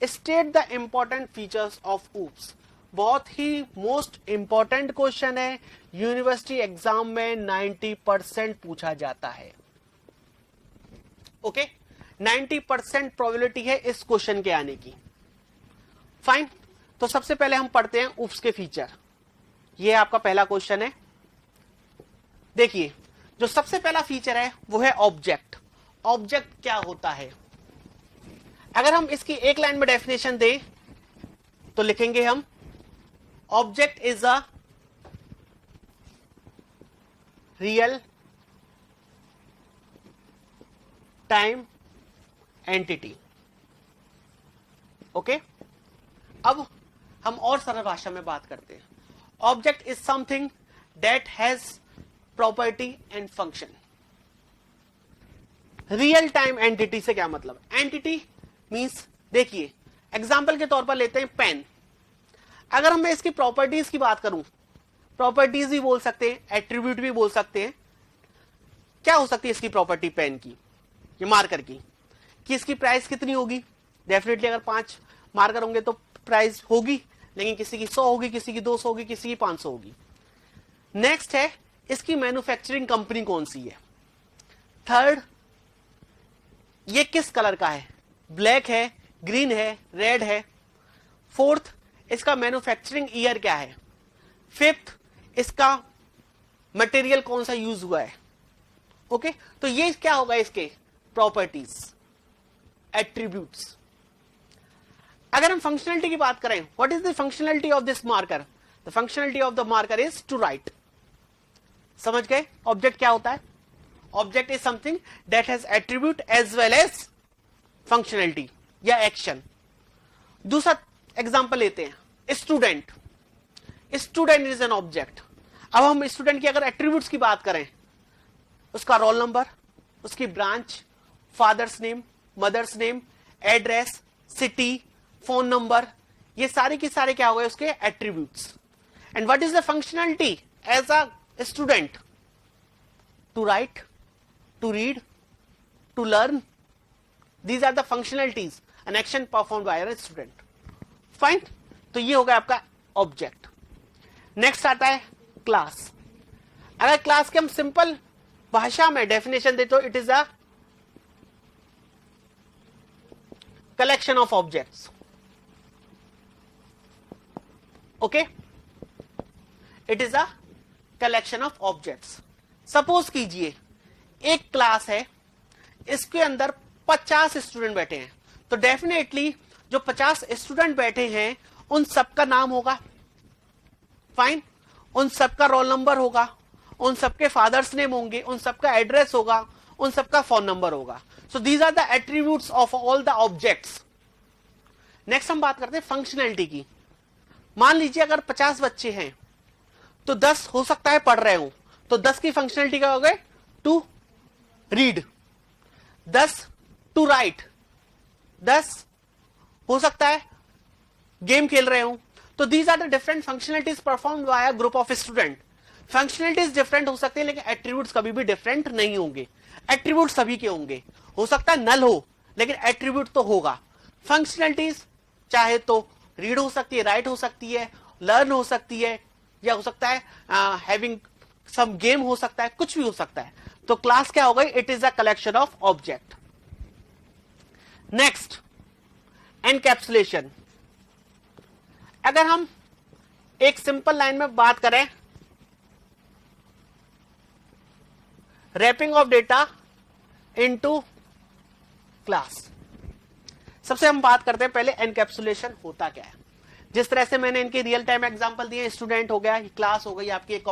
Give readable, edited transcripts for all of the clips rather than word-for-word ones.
State the important features of oops. बहुत ही most important question है, university exam में 90% पूछा जाता है। ओके 90% प्रोबेबिलिटी है इस क्वेश्चन के आने की। फाइन, तो सबसे पहले हम पढ़ते हैं ऊप्स के फीचर। ये आपका पहला क्वेश्चन है। देखिए जो सबसे पहला फीचर है वो है ऑब्जेक्ट। ऑब्जेक्ट क्या होता है? अगर हम इसकी एक लाइन में डेफिनेशन दें तो लिखेंगे हम object is a real time entity. Okay, अब हम और सरल भाषा में बात करते हैं। Object is something that has property and function. Real time entity से क्या मतलब? एंटिटी मींस, देखिए एग्जाम्पल के तौर पर लेते हैं पेन। अगर हम इसकी प्रॉपर्टीज की बात करूं, प्रॉपर्टीज भी बोल सकते हैं, एट्रीब्यूट भी बोल सकते हैं। क्या हो सकती है इसकी प्रॉपर्टी पेन की, ये मार्कर की, कि इसकी प्राइस कितनी होगी? डेफिनेटली अगर 5 मार्कर होंगे तो प्राइस होगी, लेकिन किसी की 100 होगी, किसी की 200 होगी, किसी की 500 होगी। नेक्स्ट है इसकी मैन्युफैक्चरिंग कंपनी कौन सी है। थर्ड, ये किस कलर का है, ब्लैक है, ग्रीन है, रेड है। फोर्थ, इसका मैन्युफैक्चरिंग ईयर क्या है। फिफ्थ, इसका मटेरियल कौन सा यूज हुआ है। ओके, तो ये क्या होगा इसके प्रॉपर्टीज, एट्रीब्यूट्स। अगर हम फंक्शनलिटी की बात करें, what is the functionality of this marker? The functionality of the marker is to write. समझ गए ऑब्जेक्ट क्या होता है? Object is something that has attribute as well as functionality या एक्शन। दूसरा एग्जांपल लेते हैं, student. Student is an object. अब हम स्टूडेंट की अगर एट्रीब्यूट्स की बात करें, उसका रोल नंबर, उसकी branch, father's name, mother's name, address, city, phone number, ये सारे की सारे क्या हो गए उसके attributes. And what is the functionality as a student? To write, to read, to learn. These are the functionalities, an action performed by a student. Fine, तो ये हो गया आपका ऑब्जेक्ट। नेक्स्ट आता है क्लास। अगर क्लास के हम सिंपल भाषा में डेफिनेशन दे तो it is a collection of objects. Okay, it is a collection of objects. Suppose कीजिए एक क्लास है, इसके अंदर 50 स्टूडेंट बैठे हैं, तो डेफिनेटली जो 50 स्टूडेंट बैठे हैं उन सबका नाम होगा। फाइन, उन सबका रोल नंबर होगा, उन सबके फादर्स नेम होंगे, उन सबका एड्रेस होगा, उन सबका फोन नंबर होगा। So these are the attributes of all the objects. Next हम बात करते हैं फंक्शनैलिटी की। मान लीजिए अगर 50 बच्चे हैं तो 10 हो सकता है पढ़ रहे हो, तो 10 की फंक्शनैलिटी क्या हो गए? टू रीड, 10 टू राइट, 10 हो सकता है गेम खेल रहे हो। तो these are the different functionalities performed by a group of student. Functionalities different हो सकती है, लेकिन एट्रीब्यूट्स कभी भी डिफरेंट नहीं होंगे। एट्रीब्यूट सभी के होंगे, हो सकता है नल हो, लेकिन एट्रीब्यूट तो होगा। फंक्शनलिटीज चाहे तो रीड हो सकती है, राइट हो सकती है, लर्न हो सकती है, या हो सकता है हैविंग सम गेम हो सकता है, कुछ भी हो सकता है। तो क्लास क्या हो गई? It is a collection of object. Next, encapsulation. अगर हम एक सिंपल लाइन में बात करें, wrapping of data into class. सबसे हम बात करते हैं पहले एनकैप्सुलेशन होता क्या है। जिस तरह से मैंने इनके रियल टाइम एग्जांपल दिए, स्टूडेंट हो गया, क्लास हो गई आपकी एक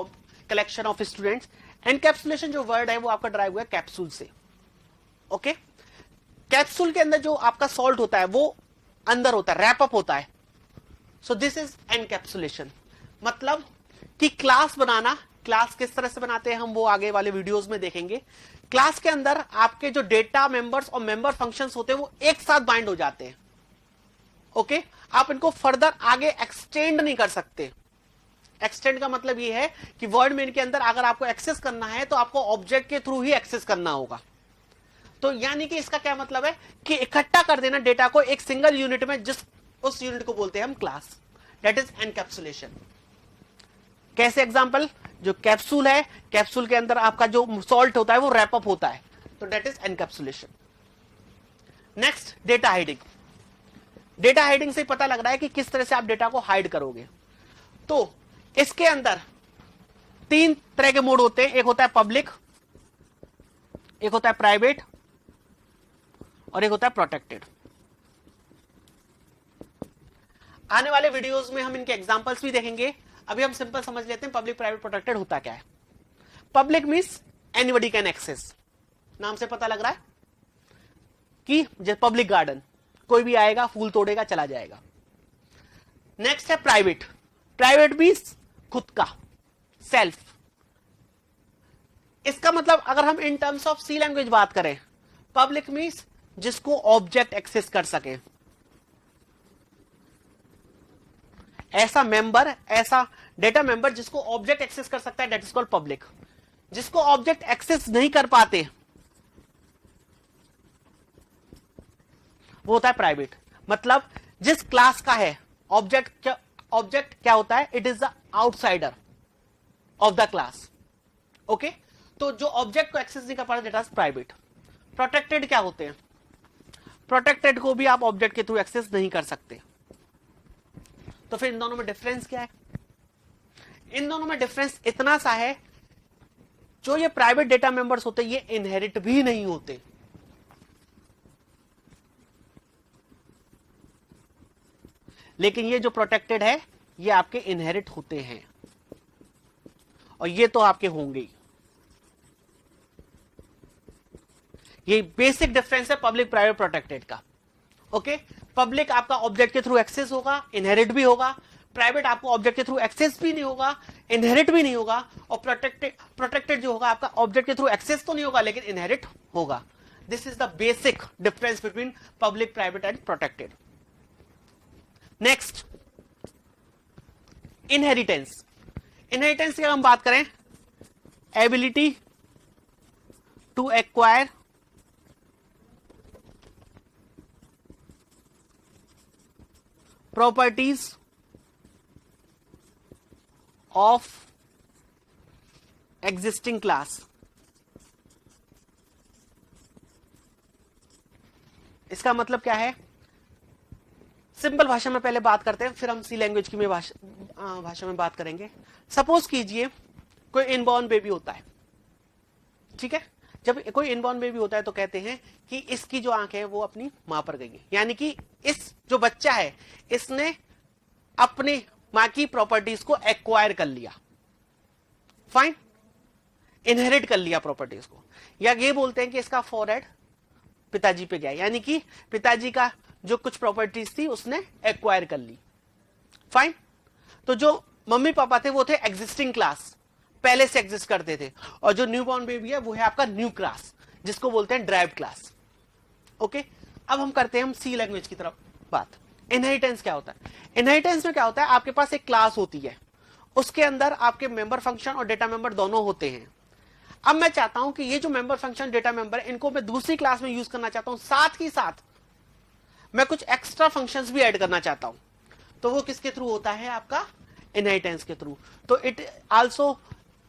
कलेक्शन ऑफ स्टूडेंट्स। एनकैप्सुलेशन जो वर्ड है वो आपका ड्राइव हुआ है कैप्सूल से। ओके, कैप्सूल के अंदर जो आपका सॉल्ट होता है वो अंदर होता है, रैप अप होता है। सो दिस इज एनकैप्सुलेशन। मतलब कि क्लास बनाना, क्लास किस तरह से बनाते हैं हम वो आगे वाले वीडियोस में देखेंगे। क्लास के अंदर आपके जो डेटा मेंबर्स और मेंबर फंक्शंस होते हैं वो एक साथ बाइंड हो जाते हैं। ओके, आप इनको फर्दर आगे एक्सटेंड नहीं कर सकते। एक्सटेंड का मतलब ये है कि वर्ड में इनके अंदर अगर आपको एक्सेस करना है तो आपको ऑब्जेक्ट के थ्रू ही एक्सेस करना होगा। तो यानी कि इसका क्या मतलब है कि इकट्ठा कर देना डेटा को एक सिंगल यूनिट में, जिस उस यूनिट को बोलते हैं हम क्लास, दैट इज एनकैप्सुलेशन। कैसे एग्जांपल, जो कैप्सूल है, कैप्सूल के अंदर आपका जो सॉल्ट होता है वो रैप अप होता है, तो that is encapsulation. Next, data hiding. Data hiding से पता लग रहा है कि किस तरह से आप डेटा को हाइड करोगे। तो इसके अंदर 3 तरह के मोड होते हैं, एक होता है पब्लिक, एक होता है प्राइवेट और एक होता है प्रोटेक्टेड। आने वाले वीडियोस में हम इनके एग्जांपल्स भी देखेंगे। अभी हम सिंपल समझ लेते हैं पब्लिक, प्राइवेट, प्रोटेक्टेड होता क्या है। Public means anybody can access, नाम से पता लग रहा है कि जैसे पब्लिक गार्डन, कोई भी आएगा फूल तोड़ेगा चला जाएगा। नेक्स्ट है प्राइवेट। प्राइवेट मींस खुद का, सेल्फ। इसका मतलब अगर हम in terms of C language बात करें, पब्लिक मींस जिसको ऑब्जेक्ट एक्सेस कर सके, ऐसा मेंबर, ऐसा डेटा मेंबर जिसको ऑब्जेक्ट एक्सेस कर सकता है, दैट इज कॉल्ड पब्लिक। जिसको ऑब्जेक्ट एक्सेस नहीं कर पाते वो होता है प्राइवेट। मतलब जिस क्लास का है ऑब्जेक्ट, क्या होता है, it is the outsider of the class. Okay, तो जो ऑब्जेक्ट को एक्सेस नहीं कर पाते दैट इज प्राइवेट। प्रोटेक्टेड क्या होते हैं, प्रोटेक्टेड को भी आप ऑब्जेक्ट के थ्रू एक्सेस नहीं कर सकते। तो फिर इन दोनों में डिफरेंस क्या है? इन दोनों में डिफरेंस इतना सा है, जो ये प्राइवेट डेटा मेंबर्स होते हैं ये इनहेरिट भी नहीं होते। लेकिन ये जो प्रोटेक्टेड है ये आपके इनहेरिट होते हैं, और ये तो आपके होंगे ही। ये बेसिक डिफरेंस है पब्लिक, प्राइवेट, प्रोटेक्टेड का। ओके, पब्लिक आपका ऑब्जेक्ट के थ्रू एक्सेस होगा, इनहेरिट भी होगा। प्राइवेट आपको ऑब्जेक्ट के थ्रू एक्सेस भी नहीं होगा, इनहेरिट भी नहीं होगा। और प्रोटेक्टेड जो होगा आपका ऑब्जेक्ट के थ्रू एक्सेस तो नहीं होगा लेकिन इनहेरिट होगा। This is the basic difference between public, private and protected. Next, inheritance. Inheritance की अगर हम बात करें, ability to acquire properties of existing class। इसका मतलब क्या है, सिंपल भाषा में पहले बात करते हैं, फिर हम सी लैंग्वेज की भाषा में बात करेंगे। सपोज कीजिए कोई इनबॉर्न बेबी होता है, ठीक है। जब कोई इनबॉर्न बेबी होता है तो कहते हैं कि इसकी जो आंख है वो अपनी मां पर गई है, यानी कि इस जो बच्चा है इसने अपने मां की प्रॉपर्टीज को एक्वायर कर लिया, फाइन, इनहेरिट कर लिया प्रॉपर्टीज को। या ये बोलते हैं कि इसका फॉरहेड पिताजी पे गया, यानी कि पिताजी का जो कुछ प्रॉपर्टीज थी उसने एक्वायर कर ली, फाइन। तो जो मम्मी पापा थे वो थे एग्जिस्टिंग क्लास, पहले से एग्जिस्ट करते थे, और जो न्यू बॉर्न बेबी है वो है आपका न्यू क्लास, जिसको बोलते हैं ड्राइव्ड क्लास। ओके, अब हम करते हैं हम सी लैंग्वेज की तरफ बात। इनहेरिटेंस क्या होता है? इनहेरिटेंस में क्या होता है, आपके पास एक क्लास होती है, उसके अंदर आपके मेंबर फंक्शन और डेटा मेंबर दोनों होते हैं। अब मैं चाहता हूं कि ये जो मेंबर फंक्शन, डेटा मेंबर है, इनको मैं दूसरी क्लास में यूज करना चाहता हूं, साथ ही साथ मैं कुछ एक्स्ट्रा फंक्शंस भी ऐड करना चाहता हूं। तो वो किसके थ्रू होता है? आपका इनहेरिटेंस के थ्रू। तो it also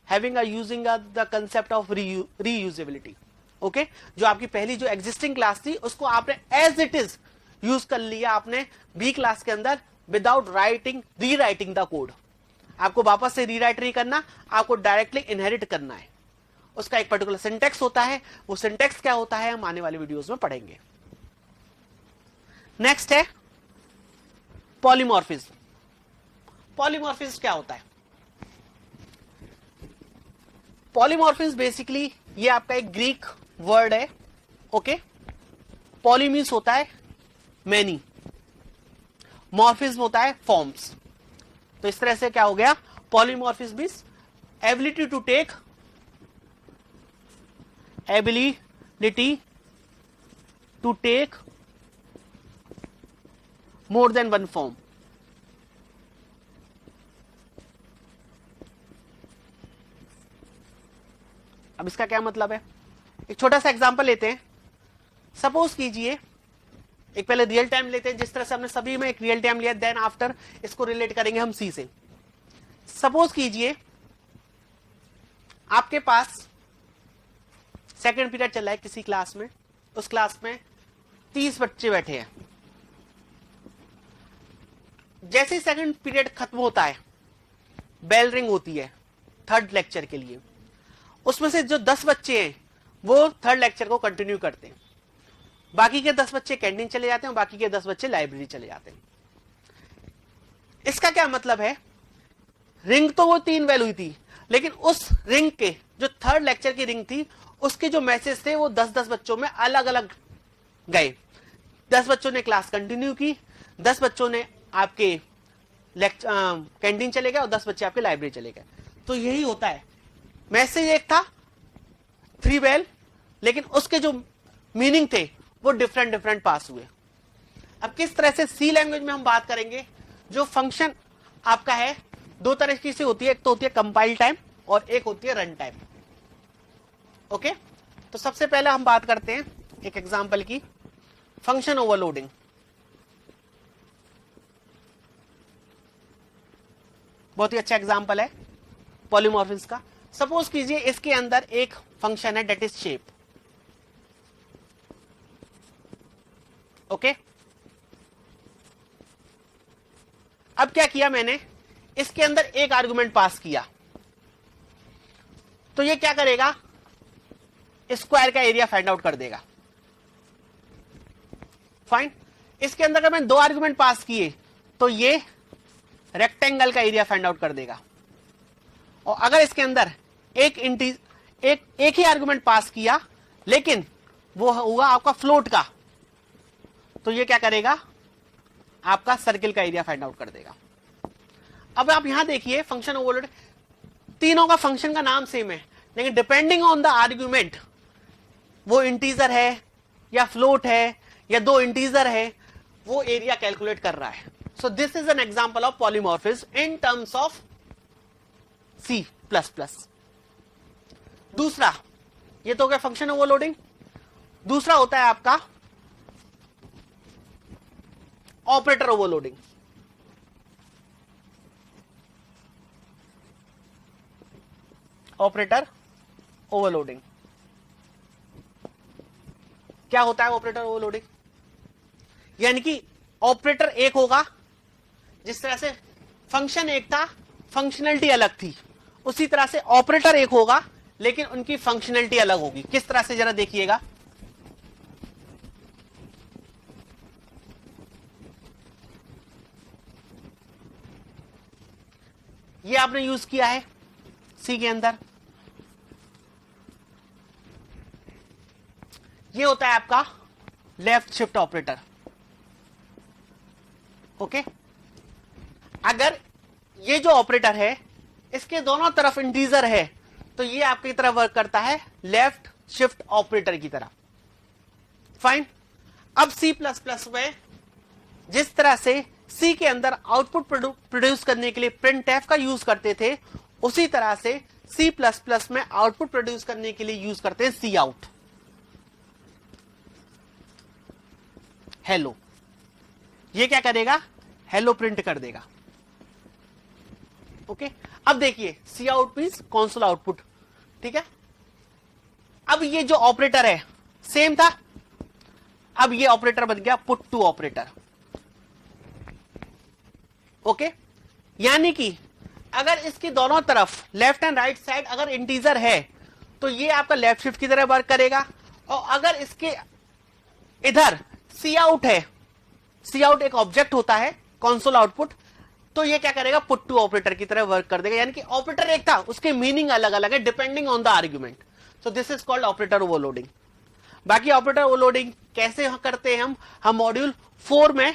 having using the concept of reusability. Okay, जो आपकी पहली जो एग्जिस्टिंग क्लास थी उसको आपने एज इट इज यूज कर लिया आपने बी क्लास के अंदर, विदाउट रीराइटिंग द कोड। आपको वापस से रीराइट नहीं करना, आपको डायरेक्टली इनहेरिट करना है। उसका एक पर्टिकुलर सिंटेक्स होता है, वो सिंटेक्स क्या होता है हम आने वाले वीडियोस में पढ़ेंगे। नेक्स्ट है पॉलीमॉर्फिज्म। पॉलीमॉर्फिज्म क्या होता है? पॉलीमॉर्फिज्म बेसिकली ये आपका एक ग्रीक वर्ड है। ओके, पॉली मीन्स होता है मैनी, मॉर्फिज्म होता है फॉर्म्स। तो इस तरह से क्या हो गया, polymorphism means ability to take more than one form. अब इसका क्या मतलब है? एक छोटा सा एग्जांपल लेते हैं। सपोज कीजिए, एक पहले रियल टाइम लेते हैं, जिस तरह से हमने सभी में एक रियल टाइम लिया, देन आफ्टर इसको रिलेट करेंगे हम सी से। सपोज कीजिए आपके पास सेकंड पीरियड चल रहा है किसी क्लास में, उस क्लास में 30 बच्चे बैठे हैं। जैसे ही सेकंड पीरियड खत्म होता है, बेल रिंग होती है थर्ड लेक्चर के लिए, उसमें से जो 10 बच्चे हैं वो थर्ड लेक्चर को कंटिन्यू करते हैं, बाकी के 10 बच्चे कैंटीन चले जाते हैं, बाकी के 10 बच्चे लाइब्रेरी चले जाते हैं। इसका क्या मतलब है, रिंग तो वो 3 बेल हुई थी, लेकिन उस रिंग के जो थर्ड लेक्चर की रिंग थी, उसके जो मैसेज थे वो 10-10 बच्चों में अलग अलग गए। 10 बच्चों ने क्लास कंटिन्यू की, 10 बच्चों ने आपके कैंटीन चले गए और 10 बच्चे आपके लाइब्रेरी चले गए। तो यही होता है, मैसेज एक था 3 बेल, लेकिन उसके जो मीनिंग थे वो डिफरेंट पास हुए। अब किस तरह से सी लैंग्वेज में हम बात करेंगे, जो फंक्शन आपका है 2 तरीके से होती है, एक तो होती है कंपाइल टाइम और एक होती है रन टाइम। ओके, तो सबसे पहले हम बात करते हैं एक एग्जांपल की, फंक्शन ओवरलोडिंग। बहुत ही अच्छा एग्जांपल है पॉलीमॉर्फिज्म का। सपोज कीजिए इसके अंदर एक फंक्शन है डेट इज शेप। ओके, अब क्या किया मैंने, इसके अंदर एक आर्गुमेंट पास किया, तो ये क्या करेगा, स्क्वायर का एरिया फाइंड आउट कर देगा। फाइन, इसके अंदर अगर मैंने 2 आर्गुमेंट पास किए तो ये रेक्टेंगल का एरिया फाइंड आउट कर देगा। और अगर इसके अंदर एक ही आर्गुमेंट पास किया, लेकिन वो हुआ आपका फ्लोट का, तो ये क्या करेगा, आपका सर्किल का एरिया फाइंड आउट कर देगा। अब आप यहां देखिए फंक्शन ओवरलोड, तीनों का फंक्शन का नाम सेम है, लेकिन डिपेंडिंग ऑन द आर्ग्यूमेंट, वो इंटीजर है या फ्लोट है या 2 इंटीजर है, वो एरिया कैलकुलेट कर रहा है। सो this is an example of polymorphism in terms of C++। दूसरा, ये तो हो गया फंक्शन ओवरलोडिंग। दूसरा होता है आपका ऑपरेटर ओवरलोडिंग। ऑपरेटर ओवरलोडिंग क्या होता है, ऑपरेटर ओवरलोडिंग यानी कि ऑपरेटर एक होगा, जिस तरह से फंक्शन एक था, फंक्शनलिटी अलग थी, उसी तरह से ऑपरेटर एक होगा, लेकिन उनकी फंक्शनलिटी अलग होगी। किस तरह से, जरा देखिएगा। ये आपने यूज किया है सी के अंदर, ये होता है आपका लेफ्ट शिफ्ट ऑपरेटर। ओके, अगर ये जो ऑपरेटर है इसके दोनों तरफ इंटीजर है, तो ये आपकी तरह वर्क करता है लेफ्ट शिफ्ट ऑपरेटर की तरह। फाइन, अब C++ में जिस तरह से सी के अंदर आउटपुट प्रोड्यूस करने के लिए प्रिंटफ का यूज करते थे, उसी तरह से C++ में आउटपुट प्रोड्यूस करने के लिए यूज करते हैं सी आउट, हेलो। ये क्या करेगा, हेलो प्रिंट कर देगा। ओके, अब देखिए सी आउट मींस कंसोल आउटपुट, ठीक है। अब ये जो ऑपरेटर है सेम था, अब ये ऑपरेटर बन गया पुट टू ऑपरेटर। ओके, यानी कि अगर इसकी दोनों तरफ लेफ्ट एंड राइट साइड अगर इंटीजर है, तो ये आपका लेफ्ट शिफ्ट की तरह वर्क करेगा, और अगर इसके इधर सी आउट है, सी आउट एक ऑब्जेक्ट होता है कंसोल आउटपुट, तो ये क्या करेगा, पुट टू ऑपरेटर की तरह वर्क कर देगा। यानी कि ऑपरेटर एक था, उसके मीनिंग अलग अलग है depending on the argument. So this is called operator overloading. बाकी ऑपरेटर ओवरलोडिंग कैसे करते हैं हम मॉड्यूल 4 में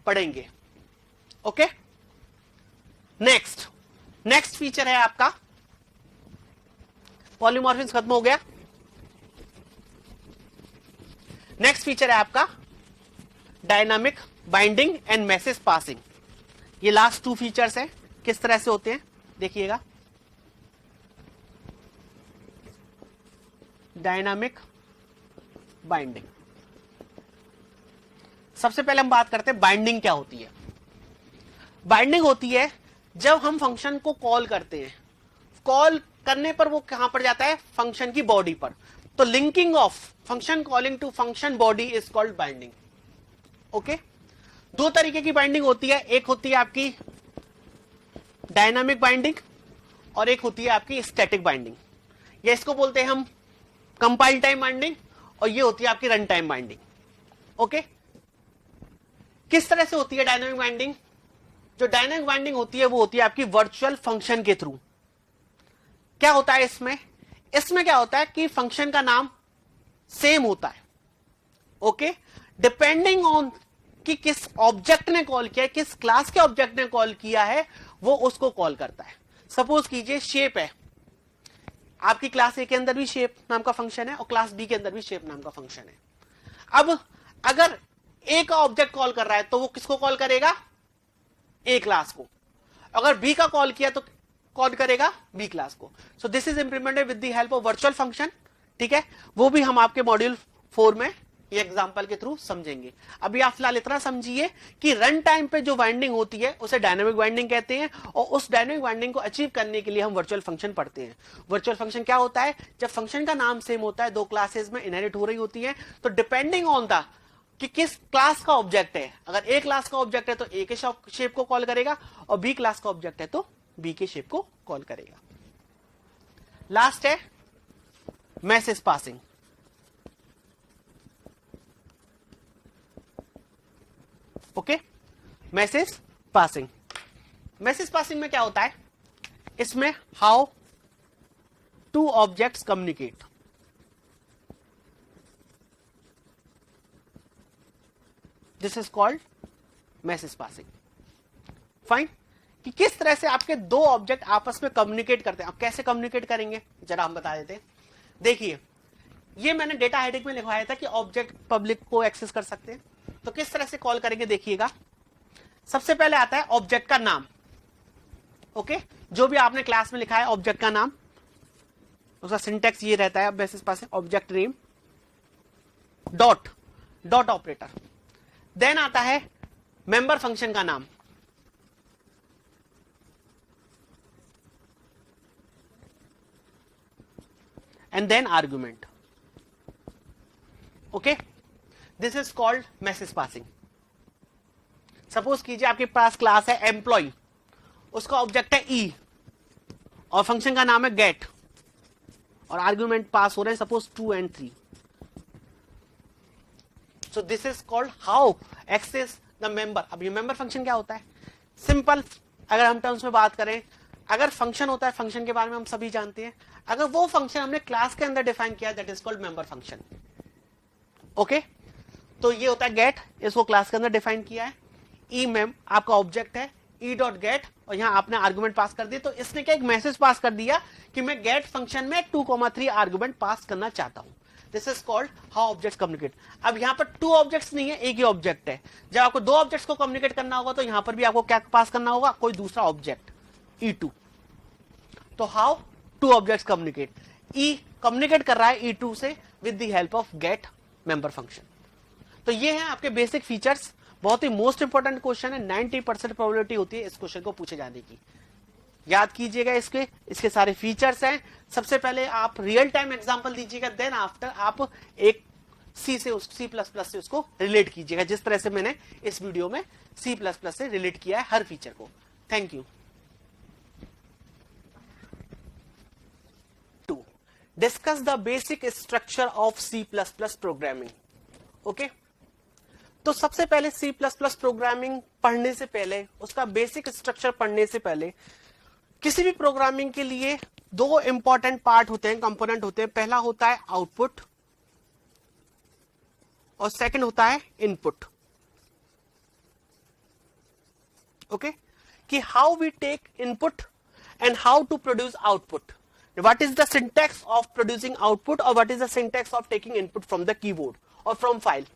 पढ़ेंगे। ओके, नेक्स्ट फीचर है आपका, पॉलीमॉर्फिज्म खत्म हो गया। नेक्स्ट फीचर है आपका dynamic binding and message passing. ये लास्ट 2 फीचर्स हैं, किस तरह से होते हैं देखिएगा। डायनामिक बाइंडिंग, सबसे पहले हम बात करते हैं बाइंडिंग क्या होती है। बाइंडिंग होती है जब हम फंक्शन को कॉल करते हैं, कॉल करने पर वो कहां पर जाता है, फंक्शन की बॉडी पर। तो linking of function calling to function body is called binding. Okay, दो तरीके की बाइंडिंग होती है, एक होती है आपकी डायनामिक बाइंडिंग और एक होती है आपकी स्टैटिक बाइंडिंग, या इसको बोलते हैं हम कंपाइल टाइम बाइंडिंग, और ये होती है आपकी रन टाइम बाइंडिंग। ओके, किस तरह से होती है डायनामिक बाइंडिंग? जो डायनामिक बाइंडिंग होती है वो होती है आपकी वर्चुअल फंक्शन के थ्रू। क्या होता है इसमें? इसमें क्या होता है कि फंक्शन का नाम सेम होता है। ओके, डिपेंडिंग ऑन कि किस ऑब्जेक्ट ने कॉल किया है, किस क्लास के ऑब्जेक्ट ने कॉल किया है, वो उसको कॉल करता है। सपोज कीजिए शेप है, आपकी क्लास ए के अंदर भी शेप नाम का फंक्शन है और क्लास बी के अंदर भी शेप नाम का फंक्शन है। अब अगर ए का ऑब्जेक्ट कॉल कर रहा है तो वो किसको कॉल करेगा? ए क्लास को। अगर बी का कॉल किया तो कॉल करेगा बी क्लास को। सो this is implemented with the help of virtual function. ठीक है, वो भी हम आपके मॉड्यूल 4 में ये एग्जांपल के थ्रू समझेंगे। अभी आप फिलहाल इतना समझिए कि रन टाइम पे जो बाइंडिंग होती है उसे डायनामिक बाइंडिंग कहते हैं, और उस डायनामिक बाइंडिंग को अचीव करने के लिए हम वर्चुअल फंक्शन पढ़ते हैं। वर्चुअल फंक्शन क्या होता है? जब फंक्शन का नाम सेम होता है, दो क्लासेस में इनहेरिट हो रही होती है, तो डिपेंडिंग ऑन द कि किस क्लास का ऑब्जेक्ट है, अगर ए क्लास का ऑब्जेक्ट है तो ए के शेप को कॉल करेगा, और बी क्लास का ऑब्जेक्ट है तो बी के शेप को कॉल करेगा। लास्ट है message passing. Okay, message passing. Message passing में क्या होता है? इसमें how two objects communicate. This is called message passing. Fine, कि किस तरह से आपके दो ऑब्जेक्ट आपस में कम्युनिकेट करते हैं। आप कैसे कम्युनिकेट करेंगे जरा हम बता देते हैं। देखिए, ये मैंने डेटा हेडिंग में लिखवाया था कि ऑब्जेक्ट पब्लिक को एक्सेस कर सकते हैं, तो किस तरह से कॉल करेंगे देखिएगा। सबसे पहले आता है ऑब्जेक्ट का नाम। ओके, जो भी आपने क्लास में लिखा है ऑब्जेक्ट का नाम, उसका सिंटेक्स ये रहता है message passing, object name dot dot operator. Then आता है मेंबर फंक्शन का नाम, and then argument. Okay, this is called message passing. Suppose कीजिए आपके पास क्लास है एम्प्लॉय, उसका ऑब्जेक्ट है ई और फंक्शन का नाम है गेट, और आर्गुमेंट पास हो रहे हैं suppose 2 and 3। So this is called how access the member. अब ये मेंबर फंक्शन क्या होता है? सिंपल, अगर हम टर्म्स में बात करें, अगर फंक्शन होता है, फंक्शन के बारे में हम सभी जानते हैं, अगर वो फंक्शन हमने क्लास के अंदर डिफाइन किया, that is called member function. Okay, तो ये होता है गेट, इसको क्लास के अंदर डिफाइन किया है। ई मेम आपका ऑब्जेक्ट है, ई डॉट गेट, और यहां आपने आर्गुमेंट पास कर दिया, तो इसने क्या एक मैसेज पास कर दिया कि मैं गेट फंक्शन में 2,3 आर्गुमेंट पास करना चाहता हूं। This is called how objects communicate. अब यहां पर 2 ऑब्जेक्ट्स नहीं है, एक ही ऑब्जेक्ट है। जब आपको 2 ऑब्जेक्ट्स को कम्युनिकेट करना होगा तो यहां पर भी आपको क्या पास करना होगा? कोई दूसरा ऑब्जेक्ट, E2। तो how two objects communicate, E communicate कर रहा है E2 से with the help of get member function. तो ये है आपके बेसिक फीचर्स। बहुत ही मोस्ट इंपॉर्टेंट क्वेश्चन है, 90% प्रोबेबिलिटी होती है इस क्वेश्चन को पूछे जाने की। याद कीजिएगा, इसके सारे फीचर्स हैं। सबसे पहले आप रियल टाइम एग्जांपल दीजिएगा, देन आफ्टर आप एक C++ से उसको रिलेट कीजिएगा, जिस तरह से मैंने इस वीडियो में C++ से रिलेट किया है हर फीचर को। Thank you. Discuss the basic structure of C++ programming. Okay, तो सबसे पहले C++ प्रोग्रामिंग पढ़ने से पहले, उसका बेसिक स्ट्रक्चर पढ़ने से पहले, किसी भी प्रोग्रामिंग के लिए 2 इंपॉर्टेंट पार्ट होते हैं, कंपोनेंट होते हैं। पहला होता है आउटपुट और सेकंड होता है इनपुट। ओके, कि how we take input and how to produce output. What is the syntax of producing output or what is the syntax of taking input from the keyboard or from file?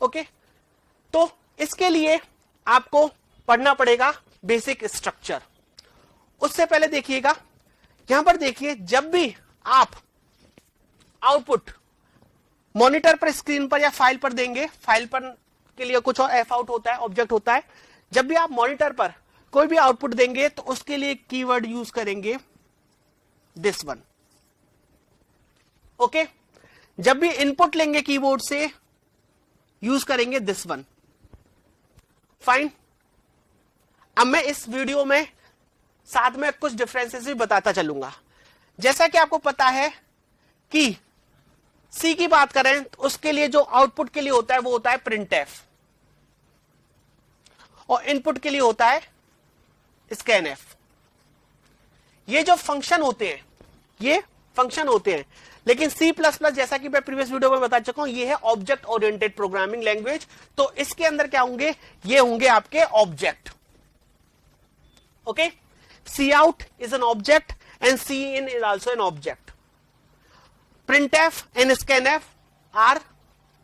Okay, तो इसके लिए आपको पढ़ना पड़ेगा basic structure. उससे पहले देखिएगा, यहां पर देखिए, जब भी आप आउटपुट मॉनिटर पर, स्क्रीन पर या फाइल पर देंगे, फाइल पर के लिए कुछ और एफ आउट होता है, ऑब्जेक्ट होता है। जब भी आप मॉनिटर पर कोई भी आउटपुट देंगे तो उसके लिए कीवर्ड यूज करेंगे दिस वन। ओके, जब भी इनपुट लेंगे कीबोर्ड से यूज करेंगे दिस वन। फाइन। अब मैं इस वीडियो में साथ में कुछ डिफरेंसेस भी बताता चलूंगा। जैसा कि आपको पता है कि सी की बात करें तो उसके लिए जो आउटपुट के लिए होता है वो होता है प्रिंट एफ, और इनपुट के लिए होता है स्कैन एफ। ये जो फंक्शन होते हैं ये फंक्शन होते हैं, लेकिन सी प्लस प्लस जैसा कि मैं प्रीवियस वीडियो में बता चुका हूं ये है ऑब्जेक्ट ओरिएंटेड प्रोग्रामिंग लैंग्वेज। तो इसके अंदर क्या होंगे, ये होंगे आपके object. Okay, C out is an object and C in is also an object. printf and scanf are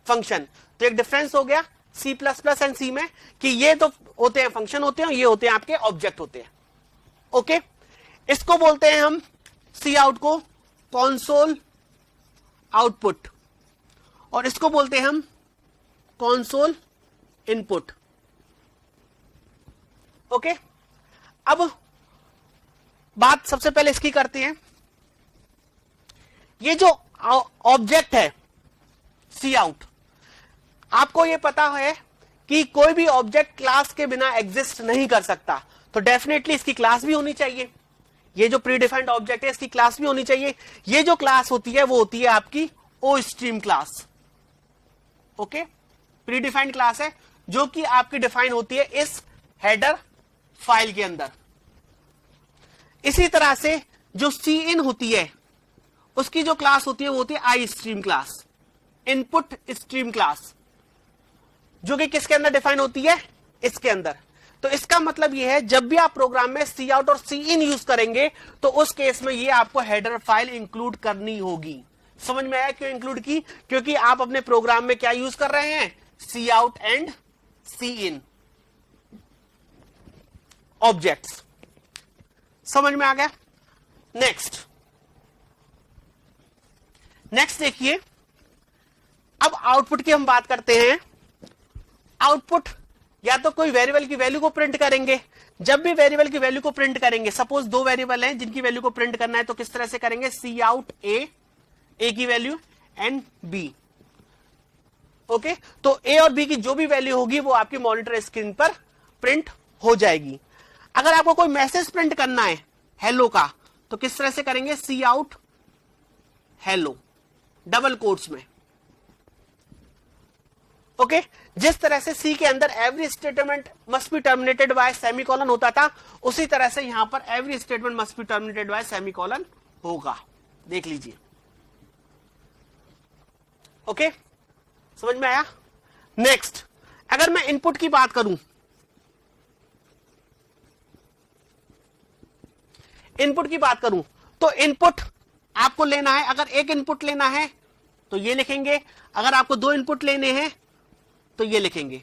function. तो एक डिफरेंस हो गया C++ एंड C में कि ये तो होते हैं फंक्शन होते हैं, ये होते हैं आपके ऑब्जेक्ट होते हैं। ओके, इसको बोलते हैं हम C आउट को कॉन्सोल आउटपुट, और इसको बोलते हैं हम कॉन्सोल इनपुट। ओके, अब बात सबसे पहले इसकी करते हैं। ये जो ऑब्जेक्ट है सी आउट, आपको ये पता है कि कोई भी ऑब्जेक्ट क्लास के बिना एग्जिस्ट नहीं कर सकता, तो डेफिनेटली इसकी क्लास भी होनी चाहिए। ये जो प्री डिफाइंड ऑब्जेक्ट है इसकी क्लास भी होनी चाहिए। ये जो क्लास होती है वो होती है आपकी O stream class. Okay, predefined class है जो कि आपकी डिफाइन होती है इस हेडर फाइल के अंदर। इसी तरह से जो सी इन होती है उसकी जो क्लास होती है वो होती है I stream class, input stream class, जो कि किसके अंदर डिफाइन होती है, इसके अंदर। तो इसका मतलब ये है जब भी आप प्रोग्राम में सी आउट और सी इन यूज करेंगे तो उस केस में ये आपको हेडर फाइल इंक्लूड करनी होगी। समझ में आया क्यों इंक्लूड की? क्योंकि आप अपने प्रोग्राम में क्या यूज कर रहे हैं, C out and C in objects. समझ में आ गया? नेक्स्ट देखिए, अब आउटपुट की हम बात करते हैं। आउटपुट या तो कोई वेरिएबल की वैल्यू को प्रिंट करेंगे। जब भी वेरिएबल की वैल्यू को प्रिंट करेंगे, सपोज दो वेरिएबल हैं जिनकी वैल्यू को प्रिंट करना है, तो किस तरह से करेंगे, सी आउट ए की वैल्यू एंड बी। ओके, तो ए और बी की जो भी वैल्यू होगी वो आपकी मॉनिटर स्क्रीन पर प्रिंट हो जाएगी। अगर आपको कोई मैसेज प्रिंट करना है हेलो का, तो किस तरह से करेंगे, सी आउट हेलो डबल कोट्स में। ओके, जिस तरह से सी के अंदर every statement must be terminated bye semicolon होता था, उसी तरह से यहां पर every statement must be terminated bye semicolon होगा। देख लीजिए। ओके, समझ में आया? नेक्स्ट, अगर मैं इनपुट की बात करूं, तो इनपुट आपको लेना है। अगर एक इनपुट लेना है तो ये लिखेंगे, अगर आपको दो इनपुट लेने हैं तो ये लिखेंगे।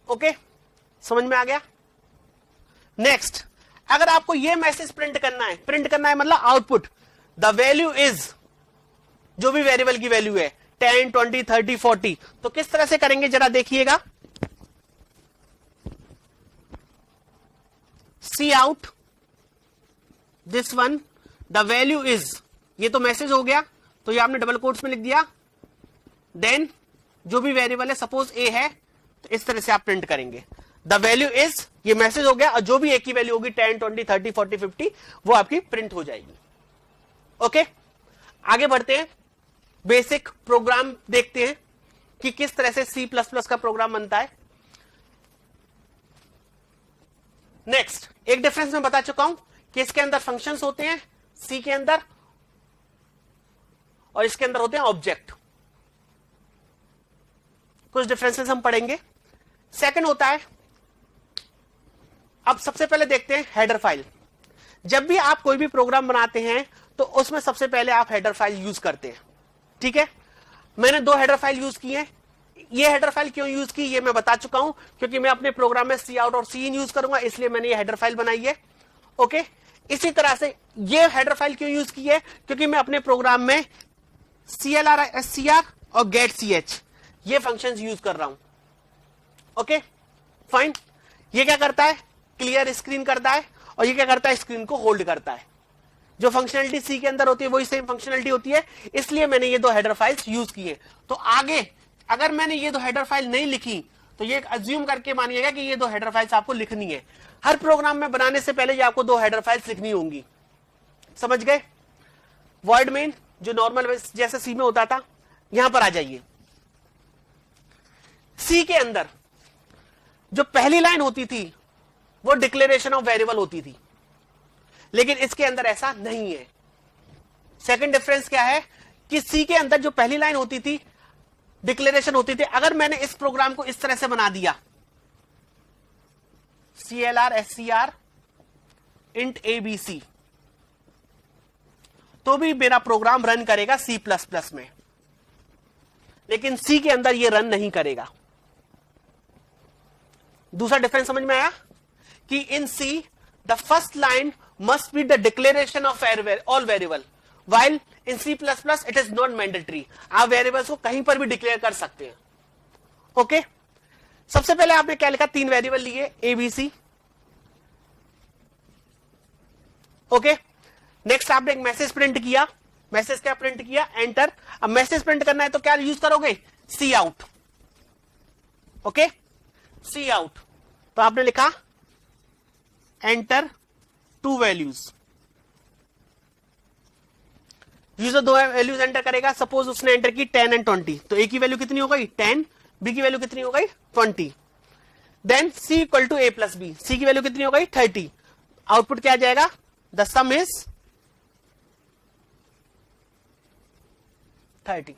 ओके, समझ में आ गया? नेक्स्ट, अगर आपको ये मैसेज प्रिंट करना है मतलब आउटपुट, द वैल्यू इज, जो भी वेरिएबल की वैल्यू है 10, 20, 30, 40, तो किस तरह से करेंगे जरा देखिएगा, see out this one, the value is, ये तो मैसेज हो गया तो ये आपने डबल कोट्स में लिख दिया, देन जो भी वेरिएबल है सपोज ए है तो इस तरह से आप प्रिंट करेंगे, द वैल्यू इज, ये मैसेज हो गया, और जो भी ए की वैल्यू होगी 10, 20, 30, 40, 50 वो आपकी प्रिंट हो जाएगी। ओके, आगे बढ़ते हैं, बेसिक प्रोग्राम देखते हैं कि किस तरह से C++ का प्रोग्राम बनता है। नेक्स्ट, एक डिफरेंस मैं बता चुका हूं कि इसके अंदर फंक्शंस होते हैं सी के अंदर, और इसके अंदर होते हैं ऑब्जेक्ट। कुछ डिफरेंसेस हम पढ़ेंगे। सेकंड होता है, अब सबसे पहले देखते हैं हेडर फाइल। जब भी आप कोई भी प्रोग्राम बनाते हैं तो उसमें सबसे पहले आप हेडर फाइल यूज करते हैं। ठीक है, मैंने दो हेडर फाइल यूज की हैं। ये हेडर फाइल क्यों यूज की ये मैं बता चुका हूं, क्योंकि मैं अपने प्रोग्राम में सी आउट और सी इन यूज करूंगा, इसलिए मैंने ये हेडर फाइल बनाई है। ओके, इसी तरह से ये हेडर फाइल क्यों यूज की है, क्योंकि मैं अपने प्रोग्राम में CLR SCR और get ch ये फंक्शंस यूज कर रहा हूं। Okay fine. ये क्या करता है, क्लियर स्क्रीन करता है, और ये क्या करता है, स्क्रीन को होल्ड करता है। जो फंक्शनलिटी सी के अंदर होती है वही सेम फंक्शनलिटी होती है, इसलिए मैंने ये दो हेडर फाइल्स यूज किए। तो आगे अगर मैंने ये दो हेडर फाइल नहीं लिखी तो ये अज्यूम करके मानिएगा कि ये दो हेडर फाइल्स आपको लिखनी है। हर प्रोग्राम में बनाने से पहले ये आपको दो हेडर फाइल्स लिखनी होंगी। समझ गए? वर्ड मेन जो नॉर्मल जैसे सी में होता था, यहां पर आ जाइए। सी के अंदर जो पहली लाइन होती थी वो डिक्लेरेशन ऑफ वेरिएबल होती थी, लेकिन इसके अंदर ऐसा नहीं है। सेकंड डिफरेंस क्या है कि सी के अंदर जो पहली लाइन होती थी डिक्लेरेशन होती थी। अगर मैंने इस प्रोग्राम को इस तरह से बना दिया, CLR SCR int ABC, तो भी मेरा प्रोग्राम रन करेगा C++ में, लेकिन सी के अंदर ये रन नहीं करेगा। दूसरा डिफरेंस समझ में आया कि in C the first line must be the declaration of all variable, while in C++ it is not mandatory। आप वेरिएबल्स को कहीं पर भी डिक्लेयर कर सकते हैं। ओके सबसे पहले आपने क्या लिखा, तीन वेरिएबल लिए ABC। ओके नेक्स्ट आपने एक मैसेज प्रिंट किया। मैसेज क्या प्रिंट किया, एंटर। अब मैसेज प्रिंट करना है तो क्या यूज करोगे, सी आउट। ओके सी आउट, तो आपने लिखा एंटर टू वैल्यूज। यूजर दो वैल्यूज एंटर करेगा। सपोज उसने एंटर की 10 एंड 20, तो ए की वैल्यू कितनी हो गई 10, बी की वैल्यू कितनी हो गई 20। Then C equal to A plus B, C की वैल्यू कितनी हो गई 30। आउटपुट क्या आ जाएगा, द सम इज 30।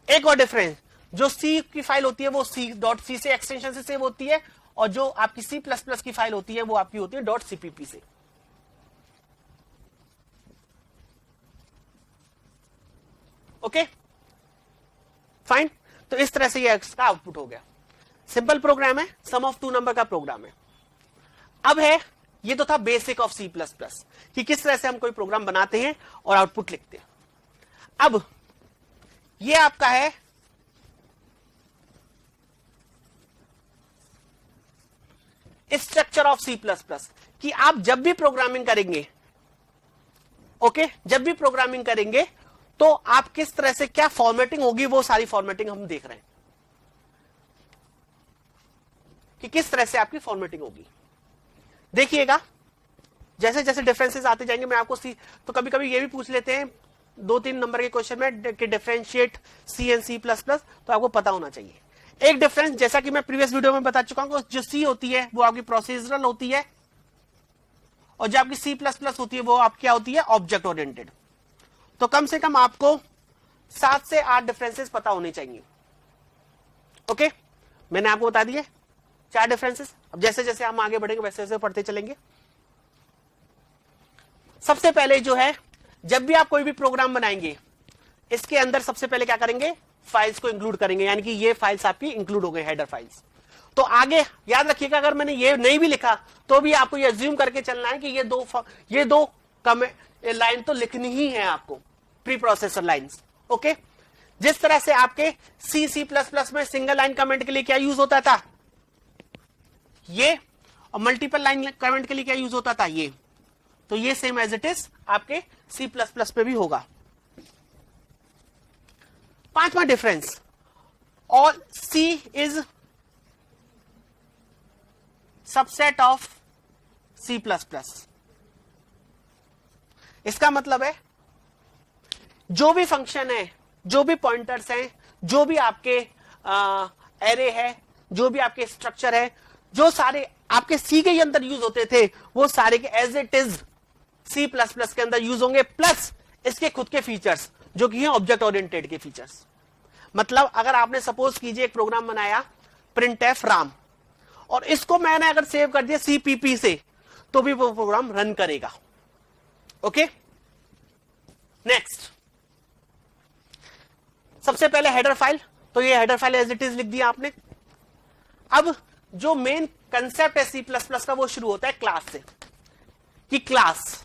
एक और डिफरेंस, जो सी की फाइल होती है वो C.C से एक्सटेंशन से सेव होती है, और जो आपकी C++ की फाइल होती है वो आपकी होती है .cpp से। Okay fine. तो इस तरह से ये इसका आउटपुट हो गया। सिंपल प्रोग्राम है, सम ऑफ 2 नंबर का प्रोग्राम है। अब है, ये तो था बेसिक ऑफ C++ कि किस तरह से हम कोई प्रोग्राम बनाते हैं और आउटपुट लिखते हैं। अब ये आपका है स्ट्रक्चर ऑफ C++ कि आप जब भी प्रोग्रामिंग करेंगे, ओके जब भी प्रोग्रामिंग करेंगे तो आप किस तरह से क्या फॉर्मेटिंग होगी, वो सारी फॉर्मेटिंग हम देख रहे हैं कि किस तरह से आपकी फॉर्मेटिंग होगी। देखिएगा जैसे जैसे डिफरेंसेस आते जाएंगे मैं आपको तो कभी कभी ये भी पूछ लेते हैं 2-3 नंबर के क्वेश्चन में कि डिफरेंशिएट सी एंड C++, तो आपको पता होना चाहिए। एक डिफरेंस जैसा कि मैं प्रीवियस वीडियो में बता चुका हूं, जो सी होती है वो आपकी प्रोसीजरल होती है, और जो आपकी C++ होती है वो आपकी क्या होती है, ऑब्जेक्ट ओरिएंटेड। तो कम से कम आपको 7 से 8 डिफरेंसेस पता होने चाहिए। ओके मैंने आपको बता दिए 4 डिफरेंसेस। अब जैसे जैसे हम आगे बढ़ेंगे वैसे वैसे पढ़ते चलेंगे। सबसे पहले जो है, जब भी आप कोई भी प्रोग्राम बनाएंगे इसके अंदर सबसे पहले क्या करेंगे, फाइल्स को इंक्लूड करेंगे, यानी कि ये फाइल्स आपकी इंक्लूड हो गए, हेडर फाइल्स। तो आगे याद रखिएगा, अगर मैंने ये नहीं भी लिखा तो भी आपको ये अज्यूम करके चलना है कि ये दो लाइन तो लिखनी ही है आपको, प्री प्रोसेसर लाइन्स। ओके जिस तरह से आपके C++ में सिंगल लाइन कमेंट के लिए क्या यूज होता था, ये, और मल्टीपल लाइन कमेंट के लिए क्या यूज होता था, ये। तो ये सेम एज इट इज आपके C++ पे भी होगा। 5वां difference, all C is subset of C++। इसका मतलब है जो भी फंक्शन है, जो भी पॉइंटर्स हैं, जो भी आपके एरे है, जो भी आपके स्ट्रक्चर है, जो सारे आपके सी के अंदर यूज होते थे वो सारे के एज इट इज C++ के अंदर यूज होंगे, प्लस इसके खुद के फीचर्स जो कि हैं ऑब्जेक्ट ओरिएंटेड के फीचर्स। मतलब अगर आपने सपोज कीजिए एक प्रोग्राम बनाया printf राम, और इसको मैंने अगर सेव कर दिया CPP से, तो भी वो प्रोग्राम रन करेगा। ओके नेक्स्ट, सबसे पहले हेडर फाइल, तो ये header file as it is लिख दिया आपने। अब जो मेन कंसेप्ट है C++ का वो शुरू होता है क्लास से, कि क्लास,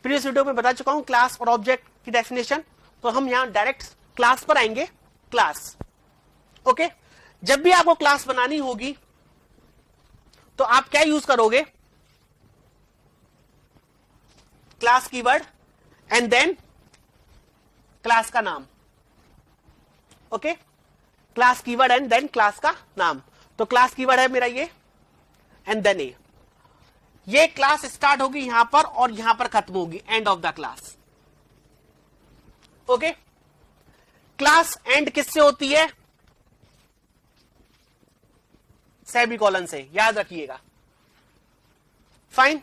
प्रीवियस वीडियो में बता चुका हूं क्लास और ऑब्जेक्ट की डेफिनेशन, तो हम यहां डायरेक्ट क्लास पर आएंगे। क्लास। ओके, जब भी आपको क्लास बनानी होगी तो आप क्या यूज करोगे, class keyword and then class का नाम। ओके, class keyword and then class का नाम। तो क्लास कीवर्ड है मेरा ये एंड देन ये क्लास स्टार्ट होगी यहां पर और यहां पर खत्म होगी, end of the class. Okay, class end किससे होती है, सेमीकोलन से, याद रखिएगा। फाइन,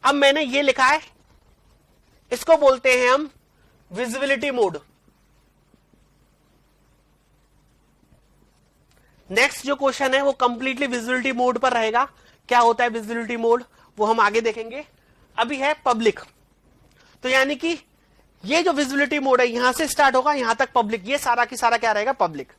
अब मैंने ये लिखा है, इसको बोलते हैं हम विजिबिलिटी मोड। नेक्स्ट जो क्वेश्चन है वो कंप्लीटली विजिबिलिटी मोड पर रहेगा। क्या होता है विजिबिलिटी मोड वो हम आगे देखेंगे। अभी है पब्लिक, तो यानी कि ये जो विजिबिलिटी मोड है यहां से स्टार्ट होगा यहां तक पब्लिक, ये सारा की सारा क्या रहेगा, पब्लिक।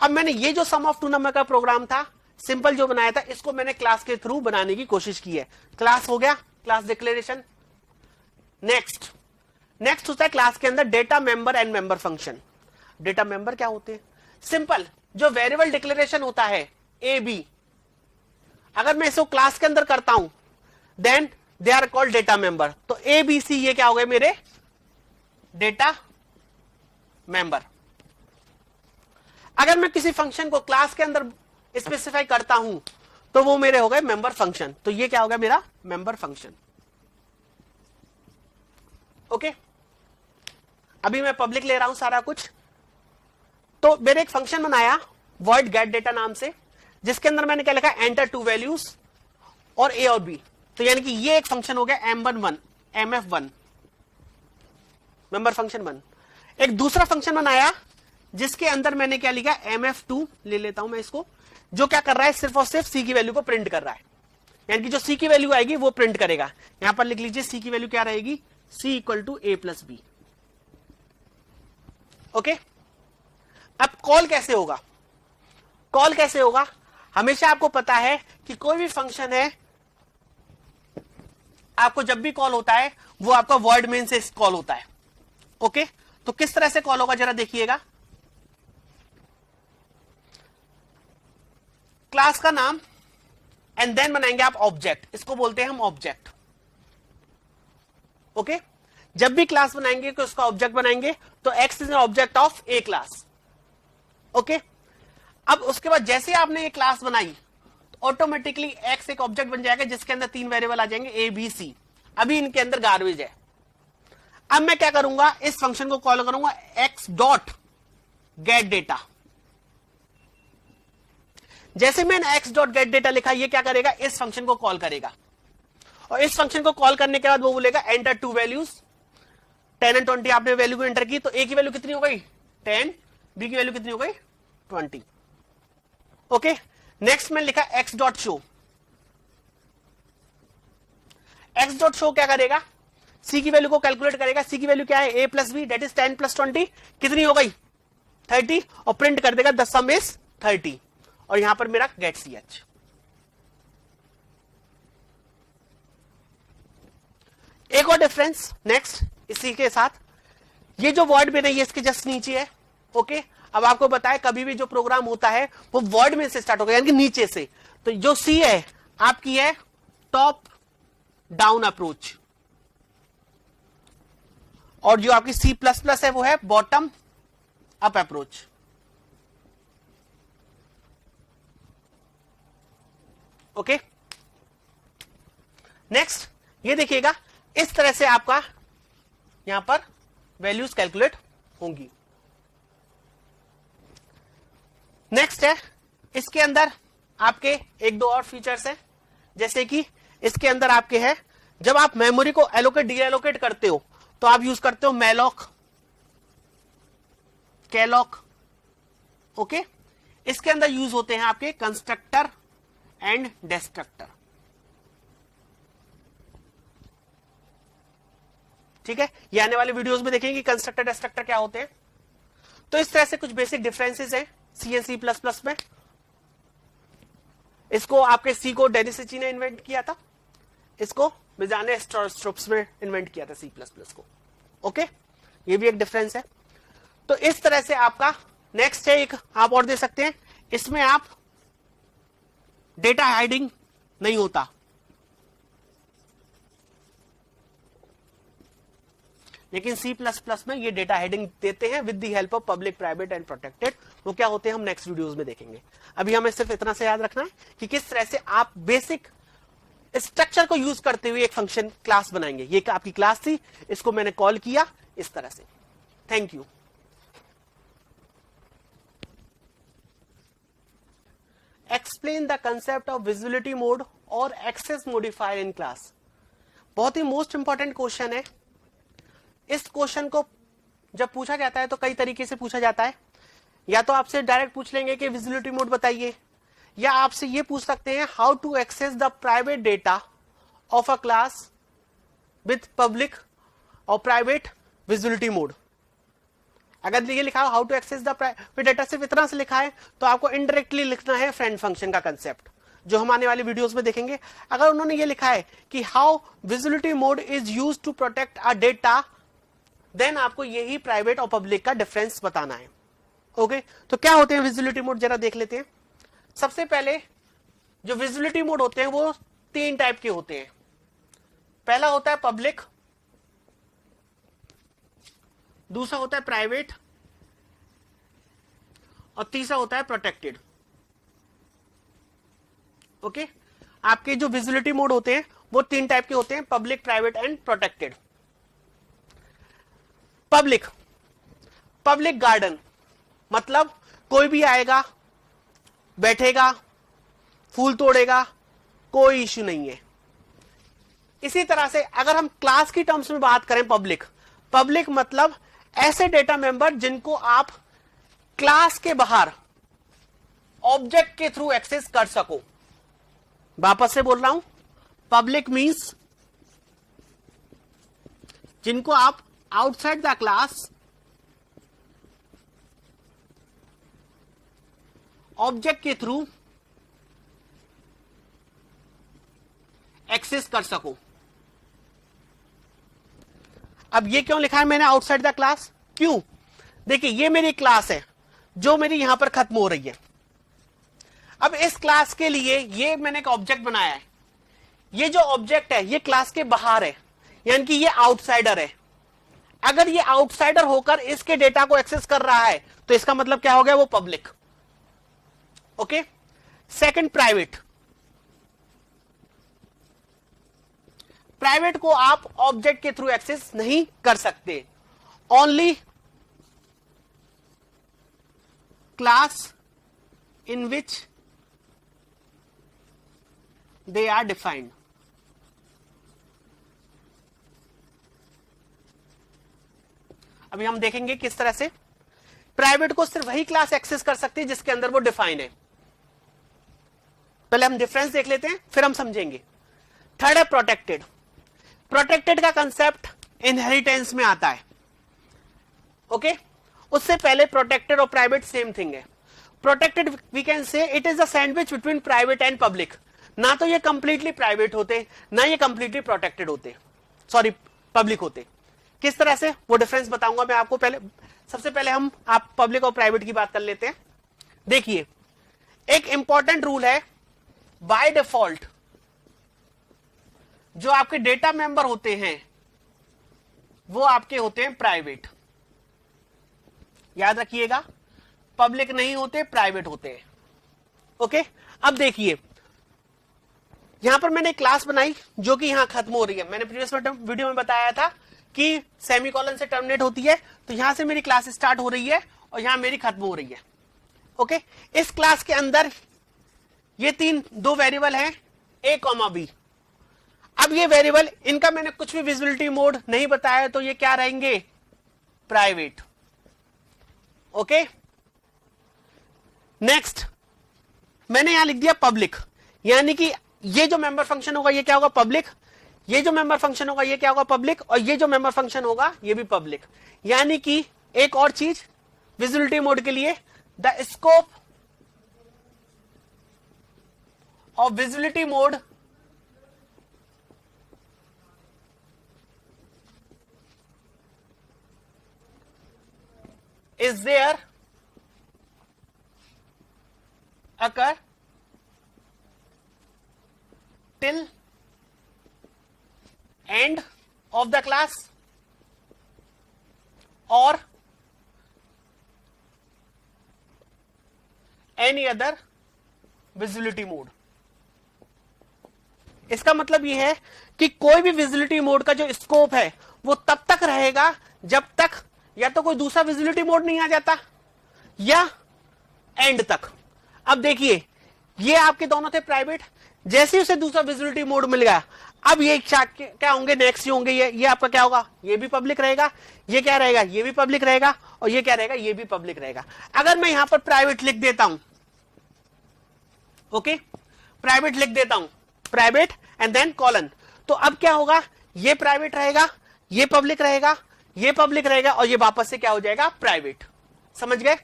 अब मैंने ये जो सम ऑफ टू नंबर का प्रोग्राम था सिंपल जो बनाया था, इसको मैंने क्लास के थ्रू बनाने की कोशिश की है। क्लास हो गया, क्लास डिक्लेरेशन। नेक्स्ट होता है क्लास के अंदर data member and member function. Data member क्या होते हैं, सिंपल जो वेरिएबल डिक्लेरेशन होता है ए बी, अगर मैं इसको क्लास के अंदर करता हूं then they are called data member. तो ए बी सी ये क्या हो गए मेरे डेटा मेंबर। अगर मैं किसी फंक्शन को क्लास के अंदर स्पेसिफाई करता हूं तो वो मेरे हो गए मेंबर फंक्शन। तो ये क्या हो गया मेरा मेंबर फंक्शन। ओके, अभी मैं पब्लिक ले रहा हूं सारा कुछ। तो मैंने एक फंक्शन बनाया void get data नाम से, जिसके अंदर मैंने क्या लिखा, एंटर टू वैल्यूज और ए और बी। तो यानी कि ये एक फंक्शन हो गया M11 MF1 मेंबर फंक्शन 1। एक दूसरा फंक्शन बनाया जिसके अंदर मैंने क्या लिखा, MF2 ले लेता हूं मैं इसको, जो क्या कर रहा है, सिर्फ और सिर्फ सी की वैल्यू को प्रिंट कर रहा है। यानी कि जो सी की वैल्यू आएगी वो प्रिंट करेगा। यहां पर लिख लीजिए सी की वैल्यू क्या रहेगी, C equal to A plus B. Okay, अब कॉल कैसे होगा, कॉल कैसे होगा, हमेशा आपको पता है कि कोई भी फंक्शन है आपको जब भी कॉल होता है वो आपका वर्ड मेन से कॉल होता है। ओके, तो किस तरह से कॉल होगा जरा देखिएगा। क्लास का नाम एंड देन बनाएंगे आप ऑब्जेक्ट, इसको बोलते हैं हम ऑब्जेक्ट। ओके, जब भी क्लास बनाएंगे तो उसका ऑब्जेक्ट बनाएंगे, तो x is an object of A class. Okay, अब उसके बाद जैसे आपने ये क्लास बनाई तो ऑटोमेटिकली एक्स एक ऑब्जेक्ट बन जाएगा जिसके अंदर 3 वेरिएबल आ जाएंगे ए बी सी। अभी इनके अंदर गार्बेज है। अब मैं क्या करूंगा, इस फंक्शन को कॉल करूंगा एक्स डॉट गेट डेटा। जैसे मैंने एक्स डॉट गेट डेटा लिखा, ये क्या करेगा, इस फंक्शन को कॉल करेगा। और इस फंक्शन को कॉल करने के बाद वो बोलेगा एंटर टू वैल्यूज 10 एंड 20। आपने वैल्यू को एंटर की तो ए की वैल्यू कितनी हो गई 10, बी की वैल्यू कितनी हो गई 20। ओके, नेक्स्ट में लिखा x dot show. X dot show क्या करेगा, सी की वैल्यू को कैलकुलेट करेगा। सी की वैल्यू क्या है, A plus B that is 10 plus 20 कितनी हो गई 30, और प्रिंट कर देगा द सम इज 30। और यहां पर मेरा गेट सी एच। एक और डिफरेंस नेक्स्ट इसी के साथ, ये जो वर्ड में नहीं है इसके जस्ट नीचे है। ओके, अब आपको बताया कभी भी जो प्रोग्राम होता है वो वर्ड में से स्टार्ट होगा, यानी कि नीचे से। तो जो सी है आपकी है टॉप डाउन अप्रोच, और जो आपकी सी प्लस प्लस है वो है bottom up approach. Okay, next ये देखिएगा, इस तरह से आपका यहां पर वैल्यूज कैलकुलेट होंगी। नेक्स्ट है, इसके अंदर आपके एक दो और फीचर्स हैं, जैसे कि इसके अंदर आपके है जब आप मेमोरी को एलोकेट डी एलोकेट करते हो तो आप यूज करते हो मैलॉक, कैलॉक। ओके, इसके अंदर यूज होते हैं आपके कंस्ट्रक्टर एंड डिस्ट्रक्टर। ठीक है, ये आने वाले वीडियोस में देखेंगे कंस्ट्रक्टर डिस्ट्रक्टर क्या होते हैं। तो इस तरह से कुछ बेसिक डिफरेंसेस हैं सी एंड सी प्लस प्लस में। इसको आपके सी को डेनिस रिची ने इन्वेंट किया था, इसको मिजाने स्ट्रोप्स में इन्वेंट किया था सी प्लस प्लस को। ओके, ये भी एक डिफरेंस है। तो इस तरह से आपका नेक्स्ट है एक आप और दे सकते हैं, इसमें आप डेटा हाइडिंग नहीं होता, लेकिन C++ में ये डेटा हेडिंग देते हैं with the help of public, private and protected. वो क्या होते हैं हम नेक्स्ट वीडियोस में देखेंगे। अभी हमें सिर्फ इतना से याद रखना है कि किस तरह से आप बेसिक स्ट्रक्चर को यूज करते हुए एक फंक्शन क्लास बनाएंगे। ये आपकी क्लास थी, इसको मैंने कॉल किया इस तरह से। Thank you. Explain the concept of visibility mode और एक्सेस मॉडिफायर इन क्लास। बहुत ही मोस्ट इंपॉर्टेंट क्वेश्चन है। इस क्वेश्चन को जब पूछा जाता है तो कई तरीके से पूछा जाता है। या तो आपसे डायरेक्ट पूछ लेंगे कि विजिबिलिटी मोड बताइए, या आपसे ये पूछ सकते हैं how to access the private data of a class with public और प्राइवेट विजिबिलिटी मोड। अगर ये लिखा हो how to access the private data, सिर्फ इतना से लिखा है तो आपको इनडायरेक्टली लिखना है फ्रेंड फंक्शन का कंसेप्ट, जो हम आने वाली वीडियोस में देखेंगे। अगर उन्होंने ये लिखा है कि how visibility mode is use to protect a data, then आपको यही प्राइवेट और पब्लिक का डिफरेंस बताना है। ओके, तो क्या होते हैं विजिबिलिटी मोड, जरा देख लेते हैं। सबसे पहले जो विजिबिलिटी मोड होते हैं वो 3 टाइप के होते हैं। पहला होता है पब्लिक, दूसरा होता है प्राइवेट, और तीसरा होता है प्रोटेक्टेड। ओके, आपके जो विजिबिलिटी मोड होते हैं वो 3 टाइप के होते हैं, public, private and protected. Public, public garden मतलब कोई भी आएगा, बैठेगा, फूल तोड़ेगा, कोई इश्यू नहीं है। इसी तरह से अगर हम क्लास की टर्म्स में बात करें, पब्लिक, पब्लिक मतलब ऐसे डेटा मेंबर जिनको आप क्लास के बाहर ऑब्जेक्ट के थ्रू एक्सेस कर सको। वापस से बोल रहा हूं, पब्लिक मींस जिनको आप आउटसाइड द क्लास ऑब्जेक्ट के थ्रू एक्सेस कर सको। अब ये क्यों लिखा है मैंने आउटसाइड द क्लास? क्यों? देखिए, ये मेरी क्लास है जो मेरी यहां पर खत्म हो रही है। अब इस क्लास के लिए ये मैंने एक ऑब्जेक्ट बनाया है। ये जो ऑब्जेक्ट है ये क्लास के बाहर है, यानी कि ये आउटसाइडर है। अगर ये आउटसाइडर होकर इसके डेटा को एक्सेस कर रहा है तो इसका मतलब क्या हो गया? वो public. Okay, second private. Private को आप ऑब्जेक्ट के थ्रू एक्सेस नहीं कर सकते, only class in which they are defined. अभी हम देखेंगे किस तरह से प्राइवेट को सिर्फ वही क्लास एक्सेस कर सकती है जिसके अंदर वो डिफाइन है। पहले हम डिफरेंस देख लेते हैं, फिर हम समझेंगे। थर्ड है प्रोटेक्टेड। प्रोटेक्टेड का कंसेप्ट इनहेरिटेंस में आता है। ओके, उससे पहले प्रोटेक्टेड और प्राइवेट सेम थिंग है। Protected we can say it is a sandwich between private and public. ना तो ये कंप्लीटली प्राइवेट होते, ना ये कंप्लीटली प्रोटेक्टेड होते, सॉरी पब्लिक होते। किस तरह से, वो डिफरेंस बताऊंगा मैं आपको। पहले सबसे पहले हम आप पब्लिक और प्राइवेट की बात कर लेते हैं। देखिए, एक इंपॉर्टेंट रूल है, बाय डिफॉल्ट जो आपके डेटा मेंबर होते हैं वो आपके होते हैं प्राइवेट। याद रखिएगा, पब्लिक नहीं होते, प्राइवेट होते हैं। ओके, अब देखिए यहां पर मैंने क्लास बनाई जो कि यहां खत्म हो रही है। मैंने प्रीवियस वीडियो में बताया था कि सेमीकोलन से टर्मिनेट होती है, तो यहां से मेरी क्लास स्टार्ट हो रही है और यहां मेरी खत्म हो रही है। ओके, इस क्लास के अंदर ये 2 वेरिएबल हैं, a कॉमा b। अब ये वेरिएबल, इनका मैंने कुछ भी विजिबिलिटी मोड नहीं बताया, तो ये क्या रहेंगे? प्राइवेट। ओके, नेक्स्ट मैंने यहां लिख दिया पब्लिक, यानी कि ये जो मेंबर फंक्शन होगा ये क्या होगा? पब्लिक। ये जो मेंबर फंक्शन होगा ये क्या होगा? पब्लिक। और ये जो मेंबर फंक्शन होगा ये भी पब्लिक। यानी कि एक और चीज विजिबिलिटी मोड के लिए, the scope of visibility mode is there occur till end of the class or any other visibility mode। इसका मतलब यह है कि कोई भी विजिबिलिटी मोड का जो स्कोप है वो तब तक रहेगा जब तक या तो कोई दूसरा विजिबिलिटी मोड नहीं आ जाता या एंड तक। अब देखिए ये आपके दोनों थे प्राइवेट, जैसे ही उसे दूसरा विजिबिलिटी मोड मिल गया अब ये क्या होंगे, नेक्स्ट ही होंगे। ये आपका क्या होगा, ये भी पब्लिक रहेगा, ये क्या रहेगा, ये भी पब्लिक रहेगा, और ये क्या रहेगा, ये भी पब्लिक रहेगा। अगर मैं यहां पर प्राइवेट लिख देता हूं, ओके, प्राइवेट लिख देता हूं, प्राइवेट एंड देन कॉलन, तो अब क्या होगा, ये प्राइवेट रहेगा, ये पब्लिक रहेगा, ये पब्लिक रहेगा, और ये वापस से क्या हो जाएगा, प्राइवेट। समझ गए?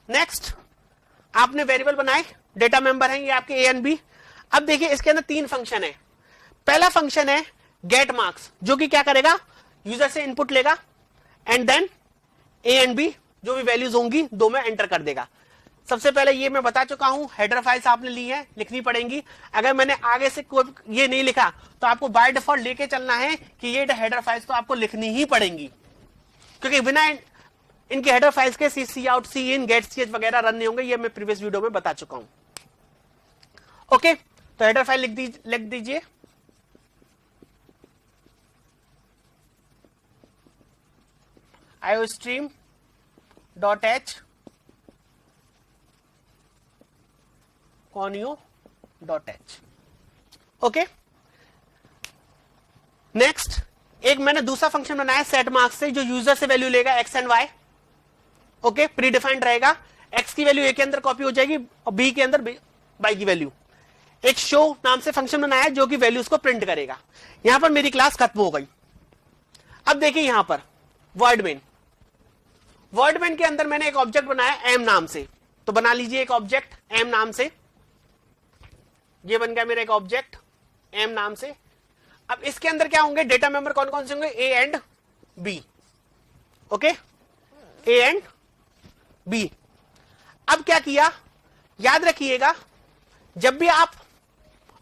नेक्स्ट आपने वेरिएबल बनाए, डेटा मेंबर हैं ये आपके ए एंड बी। अब देखिए इसके अंदर 3 फंक्शन है। पहला फंक्शन है गेट मार्क्स, जो कि क्या करेगा, यूजर से इनपुट लेगा and then A and B जो भी वैल्यूज होंगी 2 में एंटर कर देगा। सबसे पहले ये मैं बता चुका हूं, हेडर फाइल्स आपने ली है, लिखनी पड़ेंगी। अगर मैंने आगे से कोई ये नहीं लिखा तो आपको बाय डिफॉल्ट लेके चलना है कि ये हेडर फाइल्स तो आपको लिखनी ही पड़ेंगी, क्योंकि बिना इनके हेडर फाइल्स के सी आउट, सी इन, गेट सी एच वगैरह रन नहीं होंगे। ये मैं प्रीवियस वीडियो में बता चुका हूं। ओके, तो हेडर फाइल लिख दीजिए। iostream .h conio.h। Okay, next एक मैंने दूसरा फंक्शन बनाया सेट मार्क्स से, जो यूजर से वैल्यू लेगा X and Y. Okay, predefined रहेगा, एक्स की वैल्यू ए के अंदर कॉपी हो जाएगी और बी के अंदर वाई की वैल्यू। एक शो नाम से फंक्शन बनाया जो कि वैल्यूज को प्रिंट करेगा। यहां पर मेरी क्लास खत्म हो गई। अब देखिए यहां पर वर्डमेन के अंदर मैंने एक ऑब्जेक्ट बनाया एम नाम से, तो बना लीजिए एक ऑब्जेक्ट एम नाम से। ये बन गया मेरा एक ऑब्जेक्ट एम नाम से। अब इसके अंदर क्या होंगे, डेटा मेंबर कौन कौन से होंगे, A and B. Okay, A and B. अब क्या किया, याद रखिएगा, जब भी आप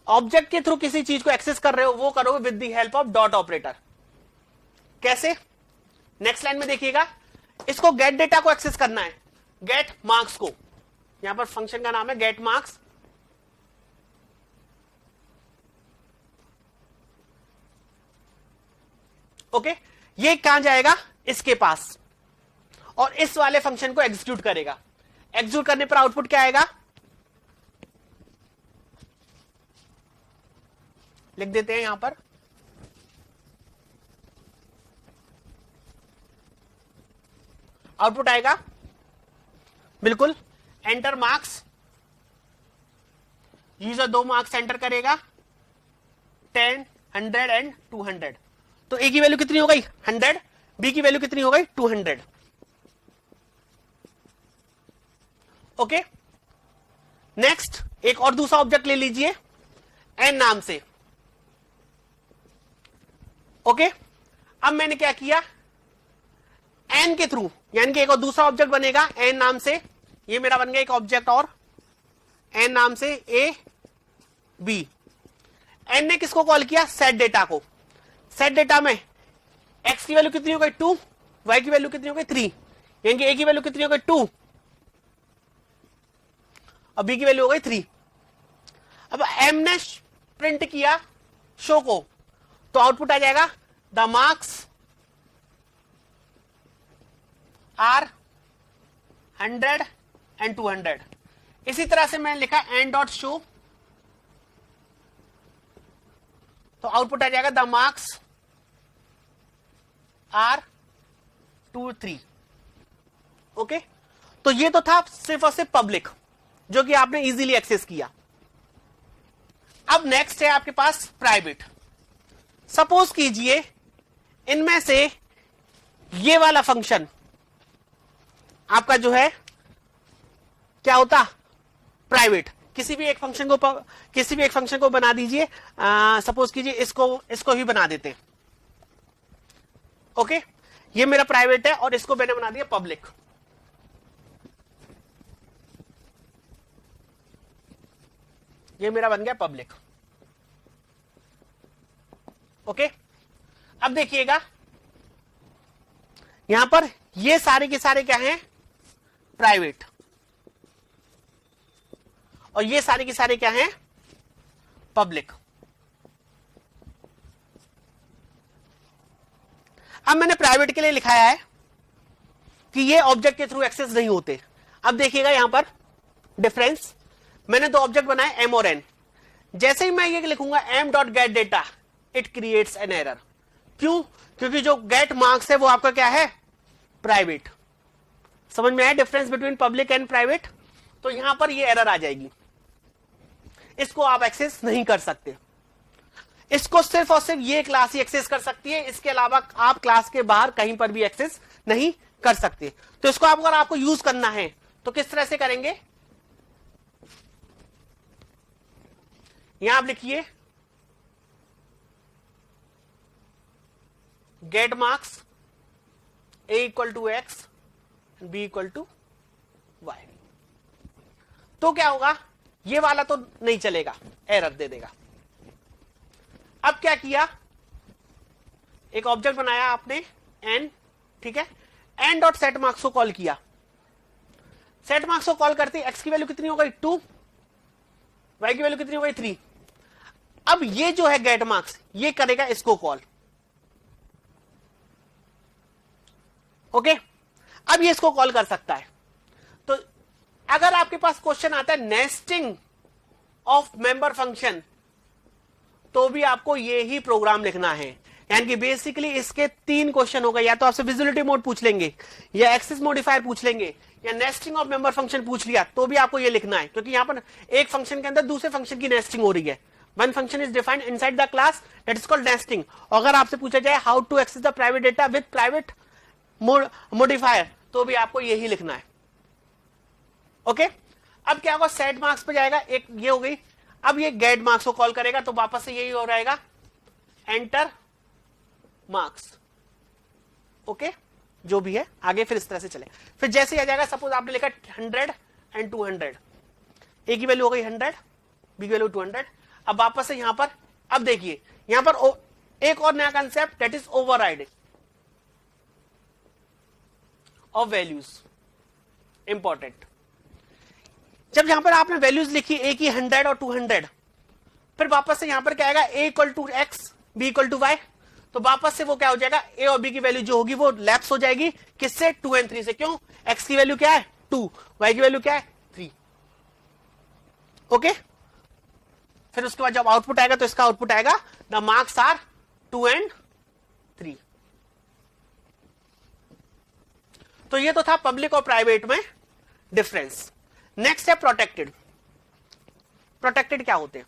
ऑब्जेक्ट के थ्रू किसी चीज को एक्सेस कर रहे हो वो करोगे with the help of dot operator. कैसे, नेक्स्ट लाइन में देखिएगा, इसको गेट डेटा को एक्सेस करना है, गेट मार्क्स को। यहां पर फंक्शन का नाम है गेट मार्क्स। ओके, ये कहां जाएगा, इसके पास, और इस वाले फंक्शन को एग्जीक्यूट करेगा। एग्जीक्यूट करने पर आउटपुट क्या आएगा, लिख देते हैं यहां पर, आउटपुट आएगा बिल्कुल, enter marks. User 2 marks enter करेगा, 10, 100 एंड 200। तो ए की वैल्यू कितनी हो गई, 100, बी की वैल्यू कितनी हो गई, 200। ओके, नेक्स्ट एक और दूसरा ऑब्जेक्ट ले लीजिए एन नाम से। ओके, अब मैंने क्या किया, एन के थ्रू, यानी कि एक और दूसरा ऑब्जेक्ट बनेगा एन नाम से। ये मेरा बन गया एक ऑब्जेक्ट और एन नाम से, ए बी। एन ने किसको कॉल किया, सेट डेटा को। सेट डेटा में एक्स की वैल्यू कितनी हो गई, 2, वाई की वैल्यू कितनी हो गई, 3, यानी कि ए की वैल्यू कितनी हो गई, 2, और बी की वैल्यू हो गई 3। अब एम ने प्रिंट किया शो को, तो आउटपुट आ जाएगा द मार्क्स आर 100 एंड 200। इसी तरह से मैंने लिखा एन डॉट शो, तो आउटपुट आ जाएगा द मार्क्स आर 2, 3। ओके, तो ये तो था सिर्फ और सिर्फ पब्लिक, जो कि आपने इजीली एक्सेस किया। अब नेक्स्ट है आपके पास प्राइवेट। सपोज कीजिए इनमें से ये वाला फंक्शन आपका जो है क्या होता, प्राइवेट। किसी भी एक फंक्शन को बना दीजिए, सपोज कीजिए इसको ही बना देते हैं। ओके, ये मेरा प्राइवेट है और इसको मैंने बना दिया पब्लिक। ये मेरा बन गया पब्लिक। ओके, अब देखिएगा यहां पर ये सारे के सारे क्या हैं, प्राइवेट, और ये सारे के सारे क्या हैं, पब्लिक। अब मैंने प्राइवेट के लिए लिखाया है कि ये ऑब्जेक्ट के थ्रू एक्सेस नहीं होते। अब देखिएगा यहां पर डिफरेंस, मैंने दो ऑब्जेक्ट बनाए एम और एन। जैसे ही मैं ये लिखूंगा M dot get data, it creates an error. क्यों? क्योंकि जो गेट मार्क्स है वो आपका क्या है, प्राइवेट। समझ में आया difference between public and private? तो यहां पर ये एरर आ जाएगी, इसको आप एक्सेस नहीं कर सकते। इसको सिर्फ और सिर्फ ये क्लास ही एक्सेस कर सकती है, इसके अलावा आप क्लास के बाहर कहीं पर भी एक्सेस नहीं कर सकते। तो इसको आप अगर आपको यूज करना है तो किस तरह से करेंगे, यहां आप लिखिए get marks a equal to X, b equal to Y. तो क्या होगा, ये वाला तो नहीं चलेगा, एरर दे देगा। अब क्या किया, एक ऑब्जेक्ट बनाया आपने n, ठीक है, n डॉट सेट मार्क्स को कॉल किया। सेट मार्क्स को कॉल करते x की वैल्यू कितनी हो गई 2, y की वैल्यू कितनी हो गई 3। अब ये जो है गेट मार्क्स, ये करेगा इसको कॉल। ओके, अब ये इसको कॉल कर सकता है। तो अगर आपके पास क्वेश्चन आता है नेस्टिंग ऑफ मेंबर फंक्शन, तो भी आपको ये ही प्रोग्राम लिखना है। यानी कि बेसिकली इसके 3 क्वेश्चन हो गए, या तो आपसे विजिबिलिटी मोड पूछ लेंगे, या एक्सेस मॉडिफायर पूछ लेंगे, या नेस्टिंग ऑफ मेंबर फंक्शन पूछ लिया, तो भी आपको ये लिखना है। क्योंकि यहां पर एक फंक्शन के अंदर दूसरे फंक्शन की नेस्टिंग हो रही है। One function is defined inside the class, that is called nesting. अगर आपसे पूछा जाए how to access the private data with private modifier, तो भी आपको यही लिखना है। ओके, अब क्या होगा, सेट मार्क्स पे जाएगा, एक ये हो गई। अब ये गेट मार्क्स को कॉल करेगा, तो वापस से यही हो रहेगा एंटर मार्क्स। ओके, जो भी है आगे फिर इस तरह से चले। फिर जैसे ही आ जाएगा, सपोज आपने लिखा 100 एंड 200, ए की वैल्यू हो गई 100, बी की वैल्यू 200। अब वापस से यहां पर, अब देखिए यहां पर एक और नया concept, that is overriding of values. Important, जब यहां पर आपने वैल्यूज लिखी ए की 100 और 200, फिर वापस से यहां पर क्या आएगा, A equal to X, B equal to Y. तो वापस से वो क्या हो जाएगा, ए और बी की वैल्यू जो होगी वो लैप्स हो जाएगी किससे, 2 और 3 से। क्यों, एक्स की वैल्यू क्या है 2, वाई की वैल्यू क्या है 3। ओके, फिर उसके बाद जब आउटपुट आएगा तो इसका आउटपुट आएगा द मार्क्स आर 2 और 3। तो ये तो था पब्लिक और प्राइवेट में डिफरेंस। नेक्स्ट है प्रोटेक्टेड। प्रोटेक्टेड क्या होते हैं,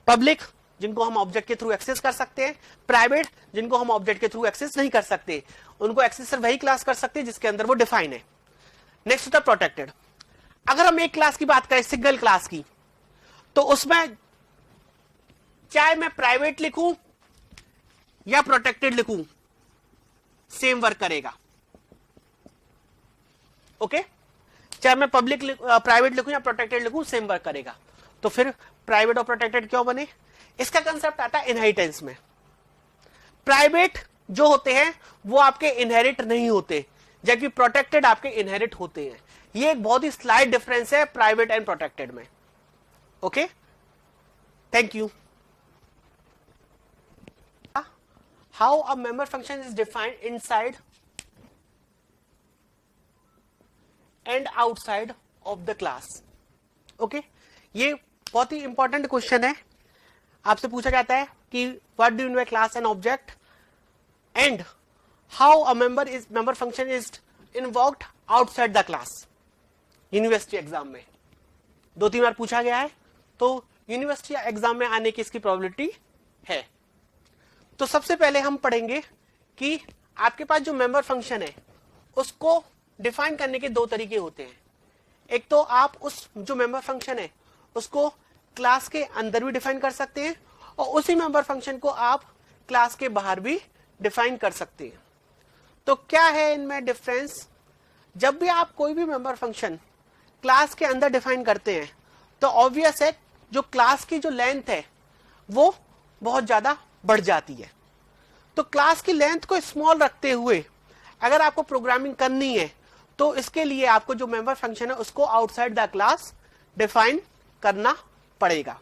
पब्लिक जिनको हम ऑब्जेक्ट के थ्रू एक्सेस कर सकते हैं, प्राइवेट जिनको हम ऑब्जेक्ट के थ्रू एक्सेस नहीं कर सकते, उनको एक्सेस सिर्फ वही क्लास कर सकते हैं जिसके अंदर वो डिफाइन है। नेक्स्ट होता है प्रोटेक्टेड। अगर हम एक क्लास की बात करें, सिंगल क्लास की, तो उसमें चाहे मैं प्राइवेट लिखूं या प्रोटेक्टेड लिखूं, सेम वर्क करेगा। ओके, चाहे मैं पब्लिक प्राइवेट लिखूं या प्रोटेक्टेड लिखूं, सेम वर्क करेगा। तो फिर प्राइवेट और प्रोटेक्टेड क्यों बने, इसका कंसेप्ट आता है इनहेरिटेंस में। प्राइवेट जो होते हैं वो आपके इनहेरिट नहीं होते, जबकि प्रोटेक्टेड आपके इनहेरिट होते हैं। ये एक बहुत ही स्लाइड डिफरेंस है प्राइवेट एंड प्रोटेक्टेड में। Okay, thank you. How a member function is defined inside and outside of the class. Okay, ये बहुत ही इंपॉर्टेंट क्वेश्चन है। आपसे पूछा जाता है कि what do you mean by class and object, and how a member function is invoked outside the class. University exam में 2-3 बार पूछा गया है, तो यूनिवर्सिटी एग्जाम में आने की इसकी प्रोबेबिलिटी है। तो सबसे पहले हम पढ़ेंगे कि आपके पास जो मेंबर फंक्शन है उसको डिफाइन करने के 2 तरीके होते हैं। एक तो आप उस जो मेंबर फंक्शन है उसको क्लास के अंदर भी डिफाइन कर सकते हैं, और उसी मेंबर फंक्शन को आप क्लास के बाहर भी डिफाइन कर सकते हैं। तो क्या है इनमें डिफरेंस, जब भी आप कोई भी मेंबर फंक्शन क्लास के अंदर डिफाइन करते हैं तो ऑब्वियस है जो क्लास की जो लेंथ है वो बहुत ज्यादा बढ़ जाती है। तो क्लास की लेंथ को स्मॉल रखते हुए अगर आपको प्रोग्रामिंग करनी है तो इसके लिए आपको जो मेंबर फंक्शन है उसको आउटसाइड द क्लास डिफाइन करना पड़ेगा।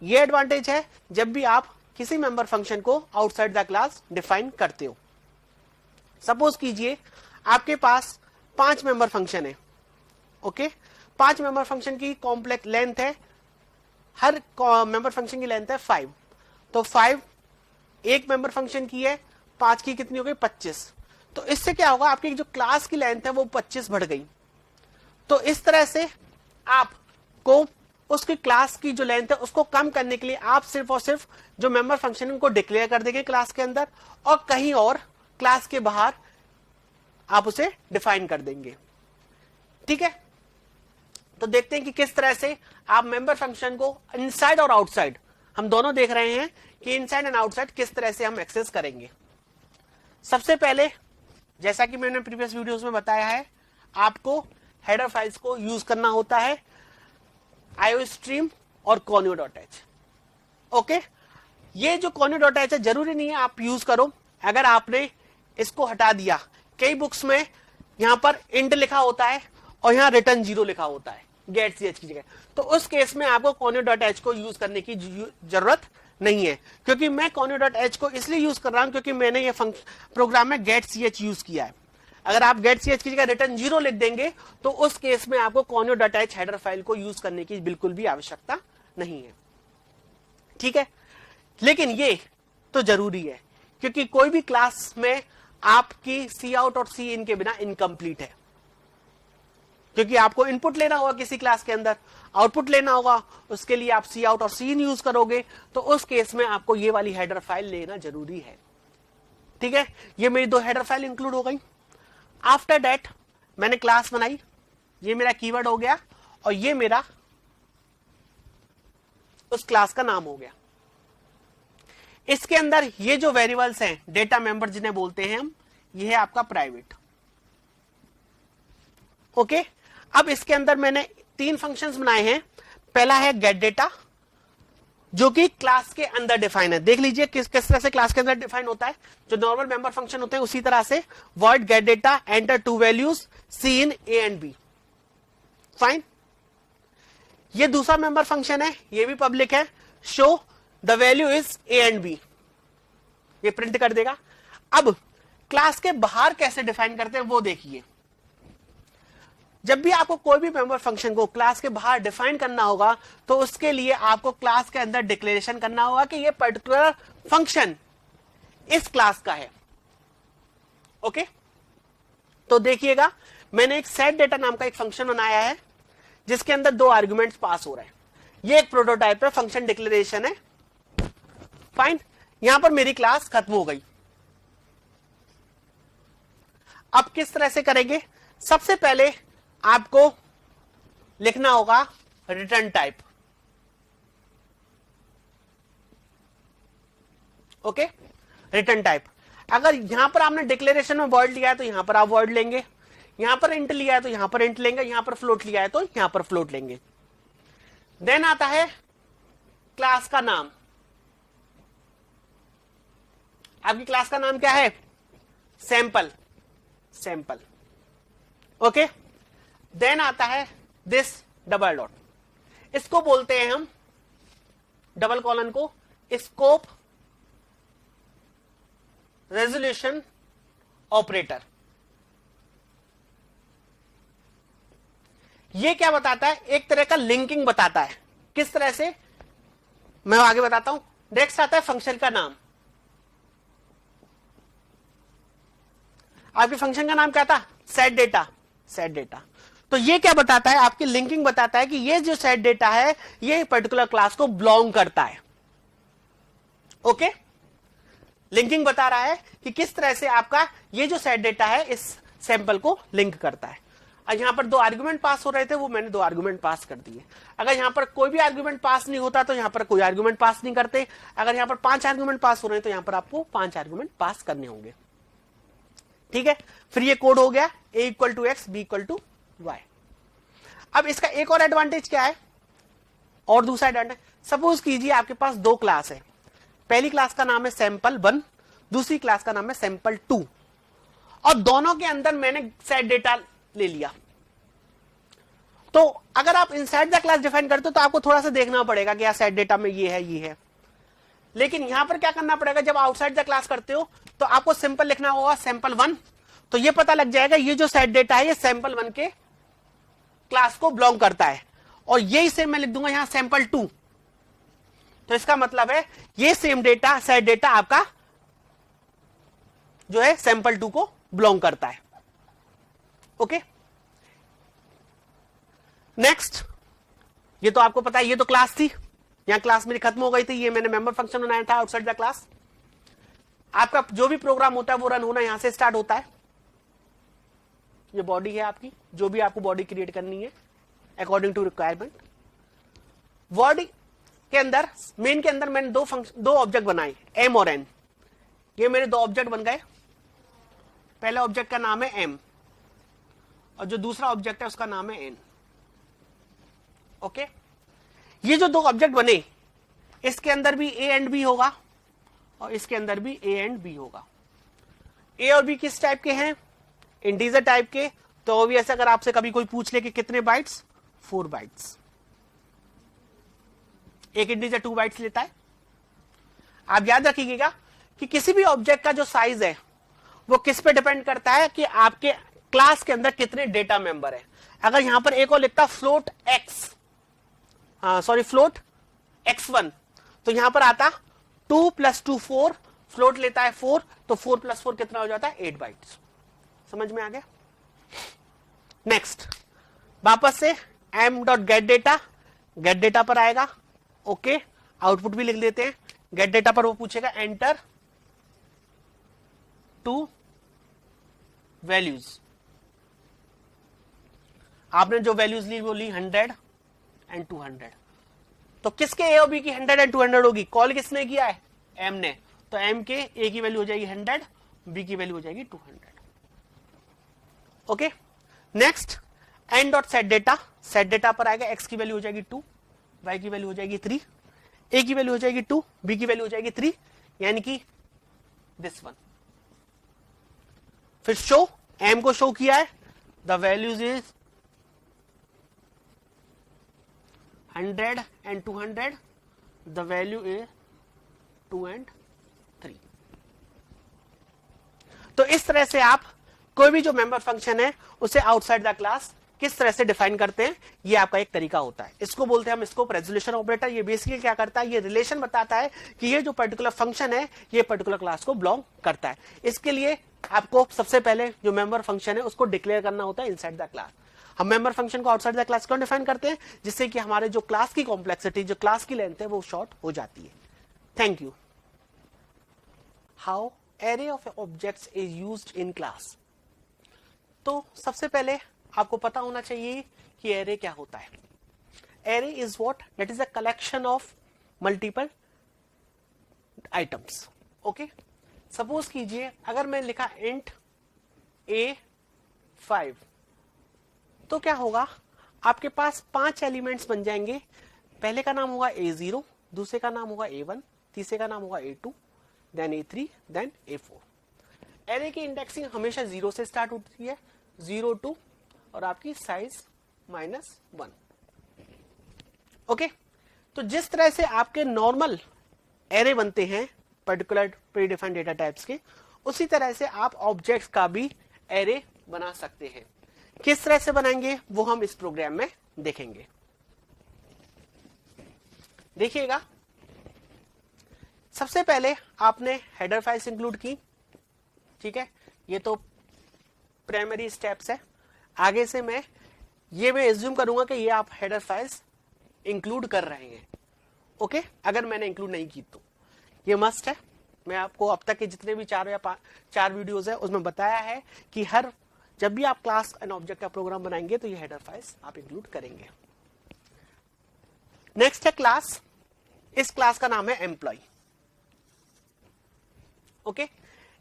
ये एडवांटेज है जब भी आप किसी मेंबर फंक्शन को आउटसाइड द क्लास डिफाइन करते हो। सपोज कीजिए आपके पास 5 मेंबर फंक्शन है, ओके। 5 मेंबर फंक्शन की कॉम्प्लेक्स लेंथ है, हर मेंबर फंक्शन की लेंथ है 5, तो 5 एक मेंबर फंक्शन की है, 5 की कितनी हो गई 25। तो इससे क्या होगा, आपकी जो क्लास की लेंथ है वो 25 बढ़ गई। तो इस तरह से आपको उसकी क्लास की जो लेंथ है उसको कम करने के लिए आप सिर्फ और सिर्फ जो मेंबर फंक्शन उनको डिक्लेयर कर देंगे क्लास के अंदर, और कहीं और क्लास के बाहर आप उसे डिफाइन कर देंगे। ठीक है, तो देखते हैं कि किस तरह से आप मेंबर फंक्शन को इनसाइड और आउटसाइड, हम दोनों देख रहे हैं कि इनसाइड एंड आउटसाइड किस तरह से हम एक्सेस करेंगे। सबसे पहले जैसा कि मैंने प्रीवियस वीडियोस में बताया है, आपको हेडर फाइल्स को यूज करना होता है, iostream और conio.h। ओके, ये जो conio.h है जरूरी नहीं है आप यूज करो। अगर आपने इसको हटा दिया, कई बुक्स में यहां पर इंट लिखा होता है और यहां रिटर्न 0 लिखा होता है गेट ch की जगह, तो उस केस में आपको conio.h को यूज करने की जरूरत नहीं है, क्योंकि मैं conio.h को इसलिए यूज कर रहा हूं क्योंकि मैंने ये प्रोग्राम में गेट ch यूज किया है। अगर आप गेट ch की जगह रिटर्न 0 लिख देंगे तो उस केस में आपको conio.h हेडर फाइल को यूज करने की बिल्कुल भी आवश्यकता नहीं है। ठीक है, लेकिन ये तो जरूरी है क्योंकि कोई भी क्लास में आपकी सी आउट और सी इन के बिना इनकम्प्लीट है, क्योंकि आपको इनपुट लेना होगा किसी क्लास के अंदर, आउटपुट लेना होगा, उसके लिए आप सी आउट और सी इन यूज करोगे, तो उस केस में आपको ये वाली हेडर फाइल लेना जरूरी है। ठीक है, ये मेरी 2 हेडर फाइल इंक्लूड हो गई। आफ्टर दैट मैंने क्लास बनाई, ये मेरा कीवर्ड हो गया और ये मेरा उस क्लास का नाम हो गया। इसके अंदर ये जो वेरिएबल्स हैं, डेटा मेंबर जिन्हें बोलते हैं हम, ये है आपका प्राइवेट। ओके, अब इसके अंदर मैंने 3 फंक्शंस बनाए हैं। पहला है गेट डेटा, जो कि क्लास के अंदर डिफाइन है। देख लीजिए किस तरह से क्लास के अंदर डिफाइन होता है, जो नॉर्मल मेंबर फंक्शन होते हैं उसी तरह से। Void get data, enter 2 values C in A and B, fine. ये दूसरा मेंबर फंक्शन है, ये भी पब्लिक है, show the value is A and B, ये प्रिंट कर देगा। अब क्लास के बाहर कैसे डिफाइन करते हैं वो देखिए। जब भी आपको कोई भी मेंबर फंक्शन को क्लास के बाहर डिफाइन करना होगा तो उसके लिए आपको क्लास के अंदर डिक्लेरेशन करना होगा कि ये पर्टिकुलर फंक्शन इस क्लास का है। ओके, तो देखिएगा मैंने एक सेट डेटा नाम का एक फंक्शन बनाया है जिसके अंदर 2 आर्गुमेंट्स पास हो रहे हैं। ये एक प्रोटोटाइप है, फंक्शन डिक्लेरेशन है, फाइन। यहां पर मेरी क्लास खत्म हो गई। अब किस तरह से करेंगे, सबसे पहले आपको लिखना होगा return type. Okay, return type. अगर यहां पर आपने डिक्लेरेशन में वर्ड लिया है तो यहां पर आप वर्ड लेंगे, यहां पर इंट लिया है तो यहां पर इंट लेंगे, यहां पर फ्लोट लिया है तो यहां पर फ्लोट लेंगे। देन आता है क्लास का नाम। आपकी क्लास का नाम क्या है, सैंपल, सैंपल। ओके, देन आता है दिस डबल डॉट, इसको बोलते हैं हम डबल कॉलन को स्कोप रेजोल्यूशन ऑपरेटर। ये क्या बताता है, एक तरह का लिंकिंग बताता है। किस तरह से, मैं आगे बताता हूं। नेक्स्ट आता है फंक्शन का नाम। आपके फंक्शन का नाम क्या था, सेट डेटा, सेट डेटा। तो ये क्या बताता है, आपकी लिंकिंग बताता है कि ये जो सेट डेटा है ये पर्टिकुलर क्लास को बिलोंग करता है। ओके, लिंकिंग बता रहा है कि किस तरह से आपका ये जो सेट डेटा है इस सैंपल को लिंक करता है। और यहां पर 2 आर्गुमेंट पास हो रहे थे, वो मैंने 2 आर्गुमेंट पास कर दिए। अगर यहां पर कोई भी आर्गुमेंट पास नहीं होता तो यहां पर कोई आर्गुमेंट पास नहीं करते। अगर यहां पर 5 आर्गुमेंट पास हो रहे हैं तो यहां पर आपको 5 आर्गुमेंट पास करने होंगे। ठीक है, फिर ये कोड हो गया a = x, b = y। अब इसका एक और एडवांटेज क्या है, और दूसरा डेटा, सपोज कीजिए आपके पास दो क्लास है, पहली क्लास का नाम है sample1, दूसरी क्लास का नाम है sample2, और दोनों के अंदर मैंने सेट डेटा ले लिया। तो अगर आप इनसाइड द क्लास डिफाइन करते हो तो आपको थोड़ा सा देखना पड़ेगा कि यार सेट डेटा में ये है, लेकिन यहां पर क्या करना पड़ेगा, जब आउटसाइड द क्लास करते हो तो आपको सिंपल लिखना होगा sample1, तो ये पता लग जाएगा ये जो सेट डेटा है ये sample1 के क्लास को बिलोंग करता है, और यही सेम मैं लिख दूंगा यहां sample2, तो इसका मतलब है ये सेम डेटा सेट डेटा आपका जो है sample2 को बिलोंग करता है। ओके, नेक्स्ट, ये तो आपको पता है, ये तो क्लास थी, यहां क्लास मेरी खत्म हो गई थी, ये मैंने मेंबर फंक्शन बनाया था आउटसाइड द क्लास। आपका जो भी प्रोग्राम होता है वो रन होना यहां से स्टार्ट होता है। ये बॉडी है आपकी, जो भी आपको बॉडी क्रिएट करनी है अकॉर्डिंग टू रिक्वायरमेंट। बॉडी के अंदर, मेन के अंदर मैंने दो ऑब्जेक्ट बनाए, एम और एन। ये मेरे दो ऑब्जेक्ट बन गए। पहला ऑब्जेक्ट का नाम है एम और जो दूसरा ऑब्जेक्ट है उसका नाम है एन। ओके, ये जो दो ऑब्जेक्ट बने इसके अंदर भी ए एंड बी होगा और इसके अंदर भी ए एंड बी होगा। ए और बी किस टाइप के हैं, इंटीजर टाइप के। तो ऑब्वियस अगर आपसे कभी कोई पूछ ले कि कितने बाइट्स, 4 बाइट्स। एक इंटीजर 2 बाइट्स लेता है। आप याद रखिएगा कि किसी भी ऑब्जेक्ट का जो साइज है वो किस पे डिपेंड करता है कि आपके क्लास के अंदर कितने डेटा मेंबर है। अगर यहां पर एक और लिखता फ्लोट एक्स, फ्लोट x1, तो यहां पर आता 2 + 2 4, फ्लोट लेता है 4, तो 4 + 4 कितना हो जाता है, 8 बाइट्स। समझ में आ गया। नेक्स्ट, वापस से m.getData, गेट डेटा पर आएगा। ओके, आउटपुट भी लिख देते हैं। गेट डेटा पर वो पूछेगा एंटर 2 वैल्यूज। आपने जो वैल्यूज ली वो ली 100 और 200। तो किसके ए और बी की 100 और 200 होगी, कॉल किसने किया है, एम ने। तो एम के ए की वैल्यू हो जाएगी 100, बी की वैल्यू हो जाएगी 200। Okay, next, N dot set data. Set data पर आएगा, एक्स की वैल्यू हो जाएगी 2, वाई की वैल्यू हो जाएगी 3, ए की वैल्यू हो जाएगी 2, बी की वैल्यू हो जाएगी 3, यानी कि दिस वन। फिर शो, एम को शो किया है, the values is 100 and 200, the value is 2 and 3। तो इस तरह से आप कोई भी जो मेंबर फंक्शन है उसे आउटसाइड द क्लास किस तरह से डिफाइन करते हैं, ये आपका एक तरीका होता है। इसको बोलते हैं हम स्कोप रेजोल्यूशन ऑपरेटर। ये बेसिकली क्या करता है, ये रिलेशन बताता है कि ये जो पर्टिकुलर फंक्शन है ये पर्टिकुलर क्लास को बिलोंग करता है। इसके लिए आपको सबसे पहले जो मेंबर फंक्शन है उसको डिक्लेयर करना होता है इनसाइड द क्लास। हम मेंबर फंक्शन को आउटसाइड द क्लास क्यों डिफाइन करते हैं, जिससे कि हमारे जो क्लास की कॉम्प्लेक्सिटी, जो क्लास की लेंथ है वो शॉर्ट हो जाती है। Thank you. How array of objects is used in class. तो सबसे पहले आपको पता होना चाहिए कि एरे क्या होता है। Array is what, that is a collection of multiple items. Okay, suppose कीजिए अगर मैं लिखा इंट A5, तो क्या होगा, आपके पास 5 एलिमेंट्स बन जाएंगे। पहले का नाम होगा A0, दूसरे का नाम होगा A1, तीसरे का नाम होगा A2, then A3, then A4। Array की इंडेक्सिंग हमेशा 0 से स्टार्ट होती है, 0 2, और आपकी साइज -1। ओके, तो जिस तरह से आपके नॉर्मल एरे बनते हैं पर्टिकुलर प्रीडिफाइंड डेटा टाइप्स के, उसी तरह से आप ऑब्जेक्ट्स का भी एरे बना सकते हैं। किस तरह से बनाएंगे वो हम इस प्रोग्राम में देखेंगे। देखिएगा, सबसे पहले आपने हेडर फाइल्स इंक्लूड की, ठीक है, ये तो प्राइमरी स्टेप्स है। आगे से मैं एज्यूम करूंगा कि ये आप हेडर फाइल्स इंक्लूड कर रहे हैं। ओके, अगर मैंने इंक्लूड नहीं की तो ये मस्ट है। मैं आपको अब तक के जितने भी 4 वीडियोस है उसमें बताया है कि जब भी आप क्लास एंड ऑब्जेक्ट का प्रोग्राम बनाएंगे तो ये हेडर फाइल्स आप इंक्लूड करेंगे। नेक्स्ट है क्लास। इस क्लास का नाम है एम्प्लॉय। ओके,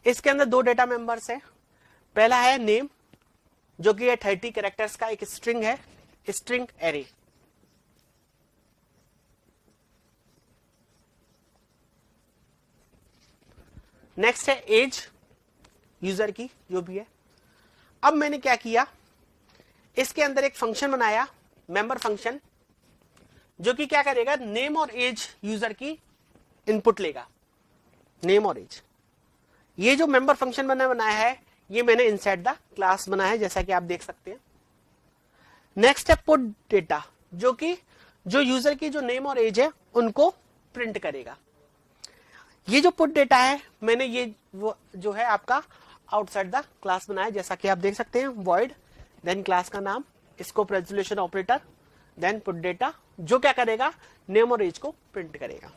इसके अंदर 2 डेटा मेंबर्स है। पहला है नेम, जो कि 30 कैरेक्टर्स का एक स्ट्रिंग है, स्ट्रिंग एरे। नेक्स्ट है एज यूजर की जो भी है। अब मैंने क्या किया, इसके अंदर एक फंक्शन बनाया मेंबर फंक्शन, जो कि क्या करेगा, नेम और एज यूजर की इनपुट लेगा, नेम और एज। ये जो मेंबर फंक्शन मैंने बनाया है ये मैंने इनसाइड द क्लास बनाया है, जैसा कि आप देख सकते हैं। नेक्स्ट है पुट डेटा, जो कि जो यूजर की जो नेम और एज है उनको प्रिंट करेगा। ये जो पुट डेटा है मैंने ये वो जो है आपका आउटसाइड द क्लास बनाया, जैसा कि आप देख सकते हैं। वॉइड देन क्लास का नाम, scope resolution operator, then put data, जो क्या करेगा, नेम और एज को प्रिंट करेगा।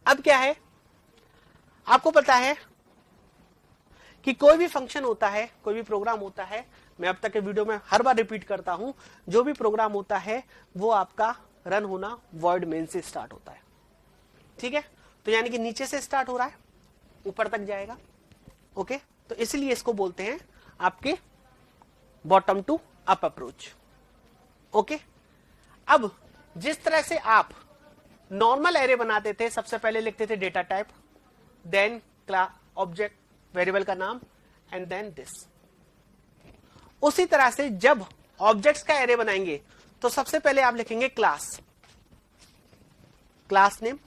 अब क्या है, आपको पता है कि कोई भी फंक्शन होता है, कोई भी प्रोग्राम होता है, मैं अब तक के वीडियो में हर बार रिपीट करता हूं, जो भी प्रोग्राम होता है वो आपका रन होना वॉइड मेन से स्टार्ट होता है। ठीक है, तो यानी कि नीचे से स्टार्ट हो रहा है, ऊपर तक जाएगा। ओके, तो इसलिए इसको बोलते हैं आपके bottom to up approach. Okay, अब जिस तरह से आप नॉर्मल एरे बनाते थे, सबसे पहले लिखते थे data type, then class object variable का नाम एंड देन दिस, उसी तरह से जब ऑब्जेक्ट्स का एरे बनाएंगे तो सबसे पहले आप लिखेंगे क्लास, क्लास नेम,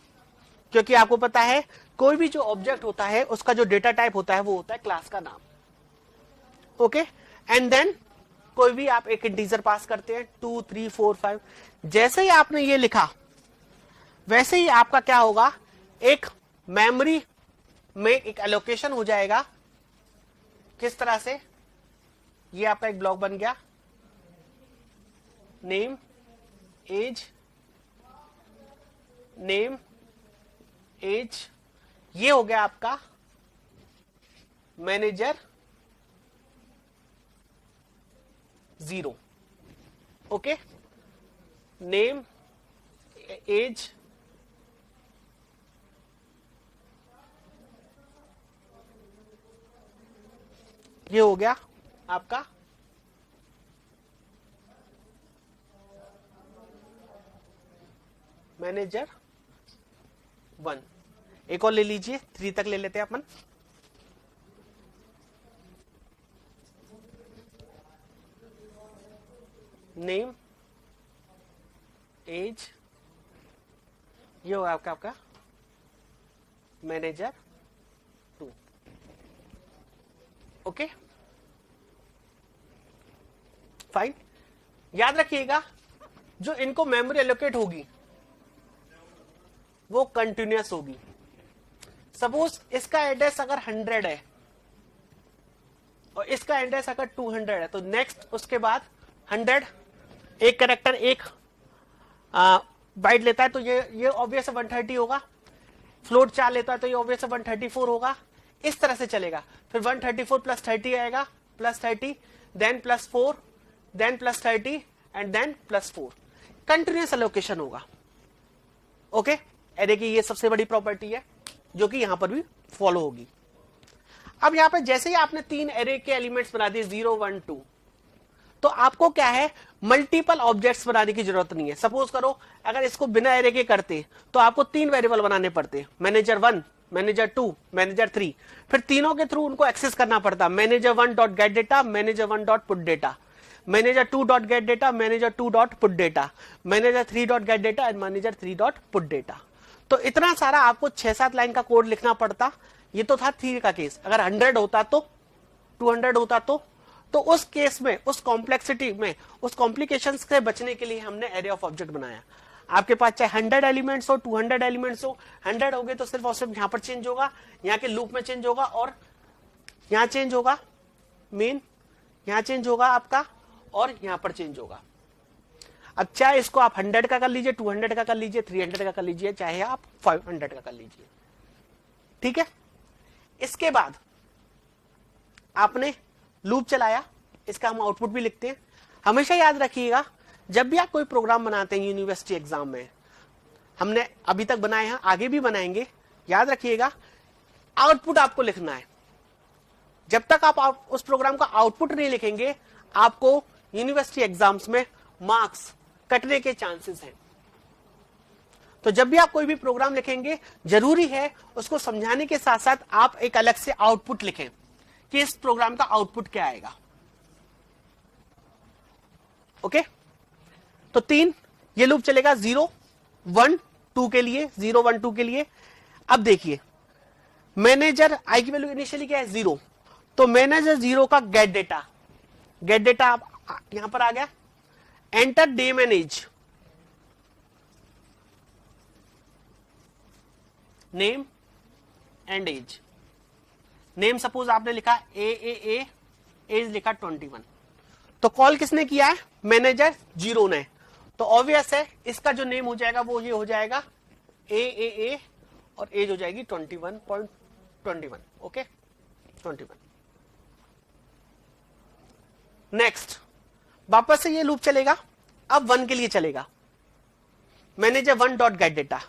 क्योंकि आपको पता है कोई भी जो ऑब्जेक्ट होता है उसका जो डेटा टाइप होता है वो होता है क्लास का नाम। ओके, एंड देन कोई भी आप एक इंटीजर पास करते हैं, 2 3 4 5। जैसे ही आपने ये लिखा वैसे ही आपका क्या होगा, एक मेमोरी में एक एलोकेशन हो जाएगा। किस तरह से, ये आपका एक ब्लॉक बन गया, नेम एज, नेम एज, ये हो गया आपका मैनेजर 0। ओके, नेम एज, ये हो गया आपका मैनेजर 1। एक और ले लीजिए, 3 तक ले लेते हैं अपन। नेम एज, ये होगा आपका मैनेजर 2। Okay, fine. याद रखिएगा जो इनको मेमोरी एलोकेट होगी वो कंटिन्यूअस होगी। सपोज इसका एड्रेस अगर 100 है और इसका एड्रेस अगर 200 है, तो नेक्स्ट उसके बाद 100 एक कैरेक्टर एक बाइट लेता है तो ये ऑब्वियस 130 होगा। फ्लोट 4 लेता है तो ये ऑब्वियस 134 होगा। इस तरह से चलेगा। फिर 134 प्लस 30 आएगा, plus 30, then plus 4, then plus 30 and then plus 4। Continuous allocation होगा। ओके, एरे की ये सबसे बड़ी प्रॉपर्टी है जो कि यहां पर भी फॉलो होगी। अब यहां पर जैसे ही आपने 3 एरे के एलिमेंट्स बना दिए 0 1 2, तो आपको क्या है, मल्टीपल ऑब्जेक्ट्स बनाने की जरूरत नहीं है। सपोज करो अगर इसको बिना एरे के करते तो आपको 3 वेरिएबल बनाने पड़ते, मैनेजर 1, मैनेजर 2, मैनेजर 3। फिर तीनों के थ्रू उनको एक्सेस करना पड़ता, manager 1 dot get data, manager 1 dot put data, manager 2 dot get data, manager 2 dot put data, manager 3 dot get data and manager 3 dot put data. तो इतना सारा आपको 6-7 लाइन का कोड लिखना पड़ता। ये तो था 3 का केस। अगर 100 होता तो, 200 होता तो उस केस में, उस कॉम्प्लेक्सिटी में, उस कॉम्प्लिकेशंस से बचने के लिए हमने एरे ऑफ ऑब्जेक्ट बनाया। आपके पास चाहे 100 एलिमेंट्स हो, 200 एलिमेंट्स हो, 100 हो गए तो सिर्फ और सिर्फ यहां पर चेंज होगा, यहाँ के लूप में चेंज होगा और यहां चेंज होगा, मेन यहां चेंज होगा आपका और यहां पर चेंज होगा। अब चाहे इसको आप 100 का कर लीजिए, 200 का कर लीजिए, 300 का कर लीजिए, चाहे आप 500 का कर लीजिए। ठीक है, इसके बाद आपने लूप चलाया, इसका हम आउटपुट भी लिखते हैं। हमेशा याद रखिएगा जब भी आप कोई प्रोग्राम बनाते हैं यूनिवर्सिटी एग्जाम में, हमने अभी तक बनाए हैं, आगे भी बनाएंगे, याद रखिएगा आउटपुट आपको लिखना है। जब तक आप उस प्रोग्राम का आउटपुट नहीं लिखेंगे आपको यूनिवर्सिटी एग्जाम्स में मार्क्स कटने के चांसेस हैं। तो जब भी आप कोई भी प्रोग्राम लिखेंगे जरूरी है उसको समझाने के साथ साथ आप एक अलग से आउटपुट लिखें कि इस प्रोग्राम का आउटपुट क्या आएगा। ओके, तो 3 ये लूप चलेगा 0 1 2 के लिए, 0 1 2 के लिए। अब देखिए मैनेजर आई की वैल्यू इनिशियली क्या है 0, तो मैनेजर 0 का गेट डेटा, गेट डेटा यहां पर आ गया। Enter name and age, name and age, name suppose आपने लिखा ए, एज लिखा 21, तो कॉल किसने किया है, मैनेजर 0 ने, तो ऑब्वियस है इसका जो नेम हो जाएगा वो ये हो जाएगा ए और एज हो जाएगी 21.21। ओके 21। नेक्स्ट वापस से ये लूप चलेगा, अब 1 के लिए चलेगा, मैनेजर 1 डॉट गेट डेटा,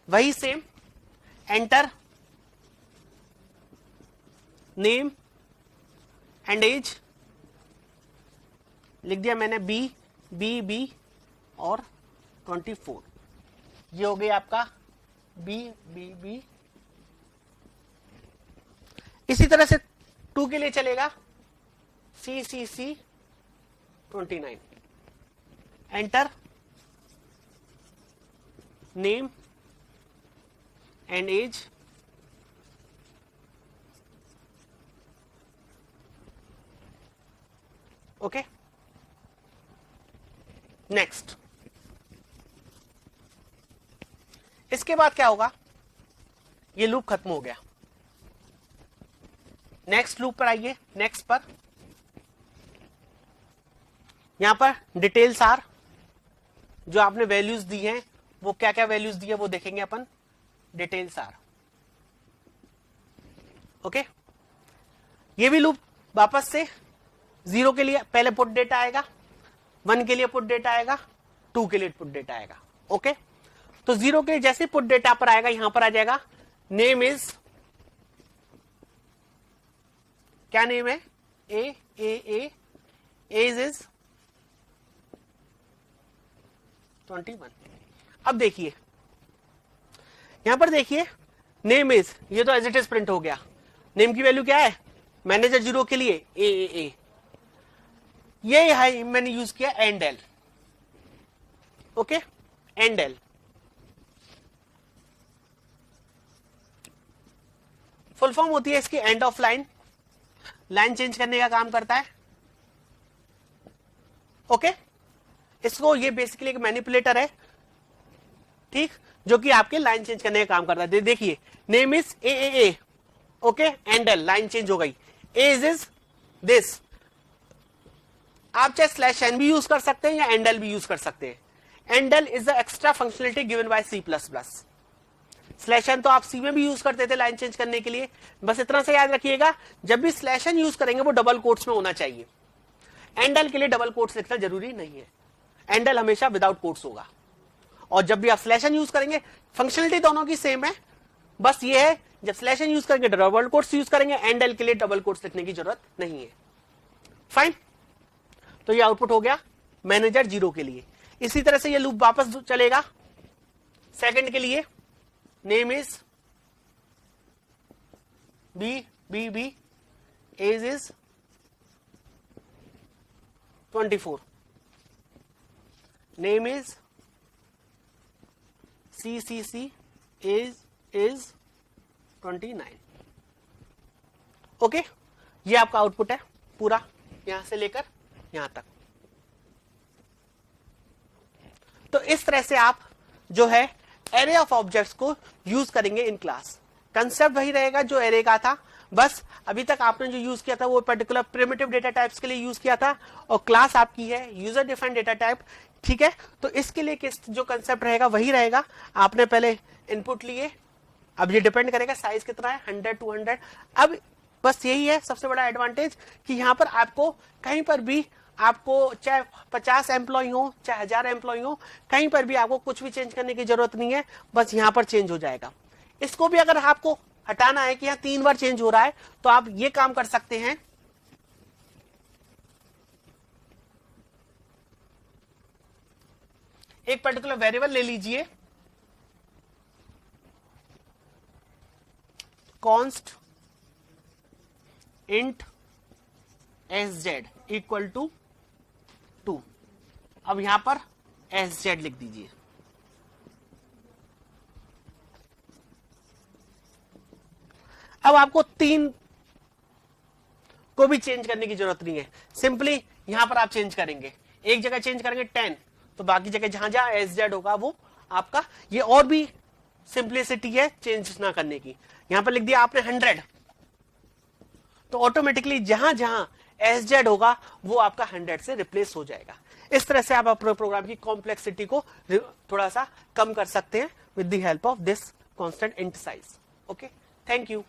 वही same enter name and age लिख दिया मैंने बी और 24, ये हो गया आपका बी। इसी तरह से 2 के लिए चलेगा C 29, enter name and age, okay. Next इसके बाद क्या होगा, ये लूप खत्म हो गया। नेक्स्ट लूप पर आइए, नेक्स्ट पर यहां पर डिटेल्स आर, जो आपने वैल्यूज दी हैं वो क्या क्या वैल्यूज दी है वो देखेंगे अपन, डिटेल्स आर। ओके, ये भी लूप वापस से 0 के लिए पहले पुट डेटा आएगा, 1 के लिए पुट डेटा आएगा, 2 के लिए पुट डेटा आएगा। ओके, तो 0 के जैसे पुट डेटा पर आएगा यहां पर आ जाएगा नेम इज, क्या नेम है ए, एज इज 21। अब देखिए यहां पर देखिए नेम इज, ये तो एज इट इज प्रिंट हो गया, नेम की वैल्यू क्या है, मैनेजर 0 के लिए ए, ये है मैंने यूज किया and L. Okay, and L full form होती है इसकी end of line, line change करने का काम करता है। ओके, इसको ये बेसिकली एक मैनिपुलेटर है, ठीक, जो कि आपके लाइन चेंज करने का काम करता है। देखिए name is a, okay, and L, line change हो गई, एज इज दिस, आप चाहे स्लैश एन भी यूज कर सकते हैं या एंडल भी यूज कर सकते हैं। Endl is the extra functionality given by C++। Slash N तो आप सी में भी यूज करते थे लाइन चेंज करने के लिए, बस इतना से याद रखिएगा जब भी स्लैश एन यूज करेंगे वो डबल कोट्स में होना चाहिए, एंडल के लिए डबल कोट्स लिखना जरूरी नहीं है, एंडल हमेशा विदाउट कोट्स होगा। और जब भी आप स्लैश एन यूज करेंगे फंक्शनलिटी दोनों की सेम है, बस ये है जब स्लैश एन यूज करेंगे डबल कोट्स यूज करेंगे, एंडल के लिए डबल कोट्स लिखने की जरूरत नहीं है। फाइन, तो ये आउटपुट हो गया मैनेजर 0 के लिए। इसी तरह से ये लूप वापस चलेगा सेकंड के लिए, name is B, age is 24, name is C, age is 29। Okay, ये आपका आउटपुट है पूरा यहां से लेकर यहां तक। तो इस तरह से आप जो है एरे ऑफ ऑब्जेक्ट्स को यूज करेंगे इन क्लास। कंसेप्ट वही रहेगा जो एरे का था, बस अभी तक आपने जो यूज किया था वो पर्टिकुलर प्रिमिटिव डेटा टाइप्स के लिए यूज किया था, और क्लास आपकी है यूजर डिफाइंड डेटा टाइप। ठीक है, तो इसके लिए किस जो कंसेप्ट रहेगा वही रहेगा। आपने पहले इनपुट लिए, अब ये डिपेंड करेगा साइज कितना है, 100 200। अब बस यही है सबसे बड़ा एडवांटेज कि यहां पर आपको कहीं पर भी आपको चाहे 50 एम्प्लॉय हो चाहे 1000 एम्प्लॉय हो, कहीं पर भी आपको कुछ भी चेंज करने की जरूरत नहीं है, बस यहां पर चेंज हो जाएगा। इसको भी अगर आपको हटाना है कि यहां 3 बार चेंज हो रहा है, तो आप ये काम कर सकते हैं, एक पर्टिकुलर वेरिएबल ले लीजिए, const int S Z equal to 2। अब यहां पर एस जेड लिख दीजिए। अब आपको 3 को भी चेंज करने की जरूरत नहीं है, सिंपली यहां पर आप चेंज करेंगे। एक जगह चेंज करेंगे 10, तो बाकी जगह जहां जहां एस जेड होगा वो आपका, ये और भी सिंप्लिसिटी है चेंज ना करने की। यहां पर लिख दिया आपने 100, तो ऑटोमेटिकली जहां जहां एस जेड होगा वो आपका 100 से रिप्लेस हो जाएगा। इस तरह से आप अपने प्रोग्राम की कॉम्प्लेक्सिटी को थोड़ा सा कम कर सकते हैं with the help of this constant int size. Okay, thank you.